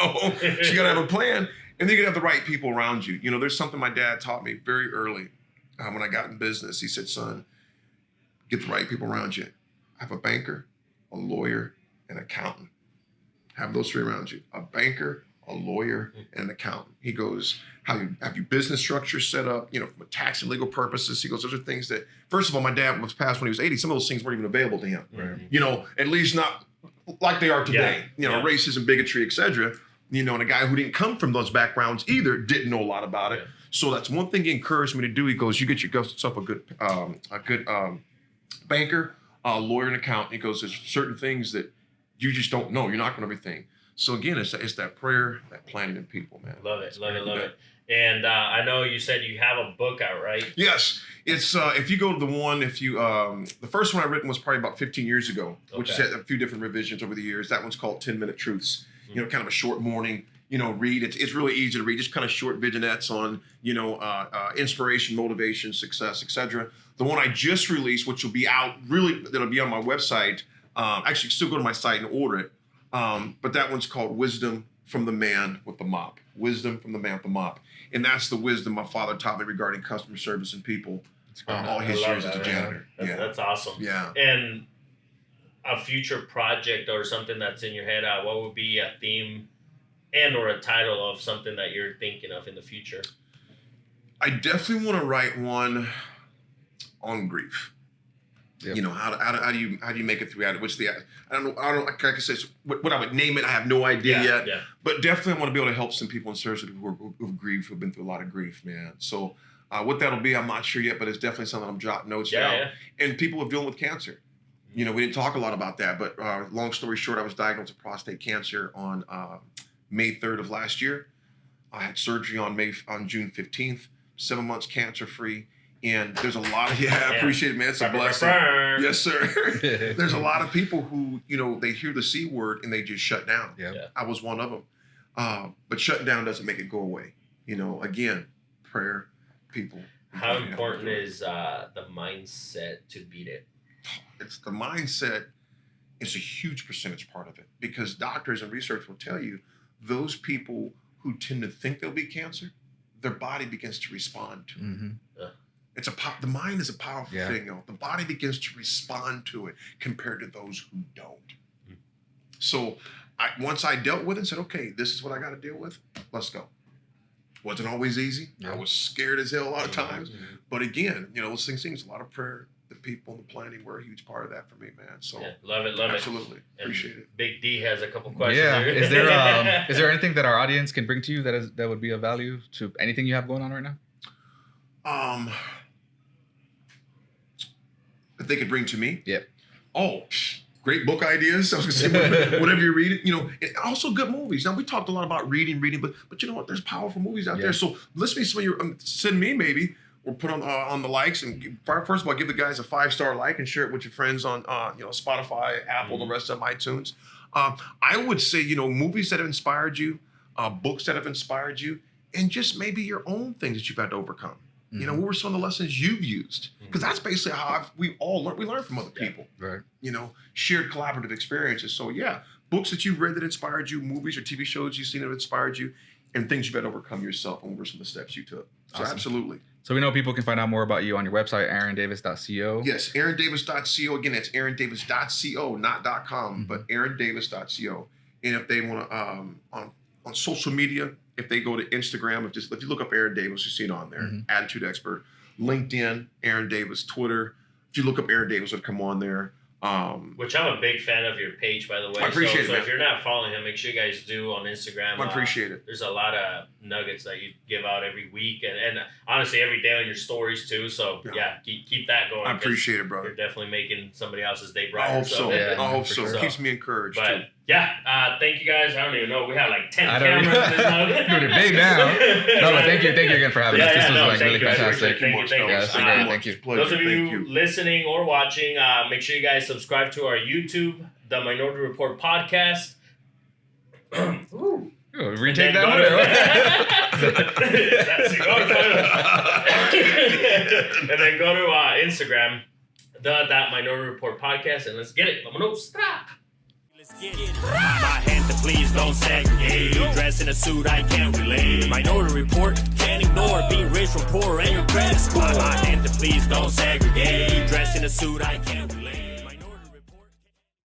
So you gotta have a plan, and then you gotta have the right people around you. There's something my dad taught me very early when I got in business. He said, son, get the right people around you. Have a banker, a lawyer, and an accountant. Have those 3 around you. A banker, a lawyer, and an accountant. He goes, have your business structure set up, from a tax and legal purposes. He goes, those are things that, first of all, my dad was passed when he was 80. Some of those things weren't even available to him. Right. At least not like they are today. Yeah. Racism, bigotry, etc. And a guy who didn't come from those backgrounds either didn't know a lot about it. Yeah. So that's one thing he encouraged me to do. He goes, you get yourself a good banker, a lawyer, and accountant. He goes, there's certain things that you just don't know. You're not going to everything. So again, it's that prayer, that planning, and people, man. Love it. And I know you said you have a book out, right? Yes, it's if you go to the one, the first one I written was probably about 15 years ago, which has had a few different revisions over the years. That one's called 10-Minute Truths. Kind of a short morning, read. It's really easy to read, just kind of short vignettes on, inspiration, motivation, success, etc. The one I just released, which will be out, that'll be on my website. Actually, still go to my site and order it. But that one's called Wisdom from the Man with the Mop. Wisdom from the Man with the Mop. And that's the wisdom my father taught me regarding customer service and people all his years as a janitor. That's awesome. Yeah. And a future project or something that's in your head, what would be a theme and or a title of something that you're thinking of in the future? I definitely want to write one on grief. Yep. How do you make it through it? I don't know. Like I said, what I would name it, I have no idea yet. Yeah. But definitely, I want to be able to help some people in service who've grieved, who've been through a lot of grief, man. So, what that'll be, I'm not sure yet, but it's definitely something I'm jotting notes down. Yeah. And people are dealing with cancer. We didn't talk a lot about that, but long story short, I was diagnosed with prostate cancer on May 3rd of last year. I had surgery on June 15th. 7 months cancer free. And there's a lot of, I appreciate it, man. It's a blessing. Yes, sir. There's a lot of people who, they hear the C word and they just shut down. Yeah. I was one of them. But shutting down doesn't make it go away. Again, prayer, people. How important is the mindset to beat it? It's the mindset. It's a huge percentage part of it, because doctors and research will tell you those people who tend to think there'll be cancer, their body begins to respond to it. Mm-hmm. The mind is a powerful Yeah. thing, though. The body begins to respond to it compared to those who don't. So once I dealt with it and said, okay, this is what I got to deal with, let's go. Wasn't always easy. Yeah. I was scared as hell a lot of times. But again, those things, a lot of prayer, the people and the planning were a huge part of that for me, man. So love it. absolutely appreciate it. Big D has a couple questions. Yeah. Here. Is there anything that our audience can bring to you that would be of value to anything you have going on right now? That they could bring to me. Yep. Oh, great book ideas. I was gonna say whatever you read, and also good movies. Now we talked a lot about reading, but you know what? There's powerful movies out there. So listen to me, some of your send me maybe, or put on the likes, and first of all, give the guys a 5-star like and share it with your friends on Spotify, Apple, the rest of them, iTunes. I would say movies that have inspired you, books that have inspired you, and just maybe your own things that you've had to overcome. What were some of the lessons you've used? Because that's basically how we all learn. We learn from other people. Right. Shared collaborative experiences. So yeah, books that you've read that inspired you, movies or TV shows you've seen that inspired you, and things you've had to overcome yourself, and what were some of the steps you took. So Awesome. Absolutely. So we know people can find out more about you on your website, aarondavis.co. Yes, aarondavis.co. Again, that's aarondavis.co, not .com, but aarondavis.co. And if they want to, on social media, if they go to Instagram, if you look up Aaron Davis, you see it on there. Attitude Expert, LinkedIn, Aaron Davis, Twitter. If you look up Aaron Davis, it'll come on there. Which I'm a big fan of your page, by the way. I appreciate it. So if you're not following him, make sure you guys do on Instagram. I appreciate it. There's a lot of nuggets that you give out every week, and honestly every day on your stories too. So yeah, keep that going. I appreciate it, brother. You're definitely making somebody else's day brighter. I hope so. Yeah, I hope so. sure. It keeps me encouraged But too. yeah, thank you guys. I don't even know. We have like 10 I don't cameras. Doing it big now. No, but thank you again for having us. This was thank really you. I fantastic. appreciate it. Thank you. Yeah, this was great. Thank you. Pleasure. Those of Thank you listening or watching, make sure you guys subscribe to our YouTube, The Minority Report Podcast. Ooh, retake that one. And then go to Instagram, that Minority Report Podcast, and let's get it. Vámonos. My hand to please don't segregate. Dressed in a suit, I can't relate. Minority Report, can't ignore being raised from poor and your credit score. My hand to please don't segregate. Dressed in a suit, I can't relate.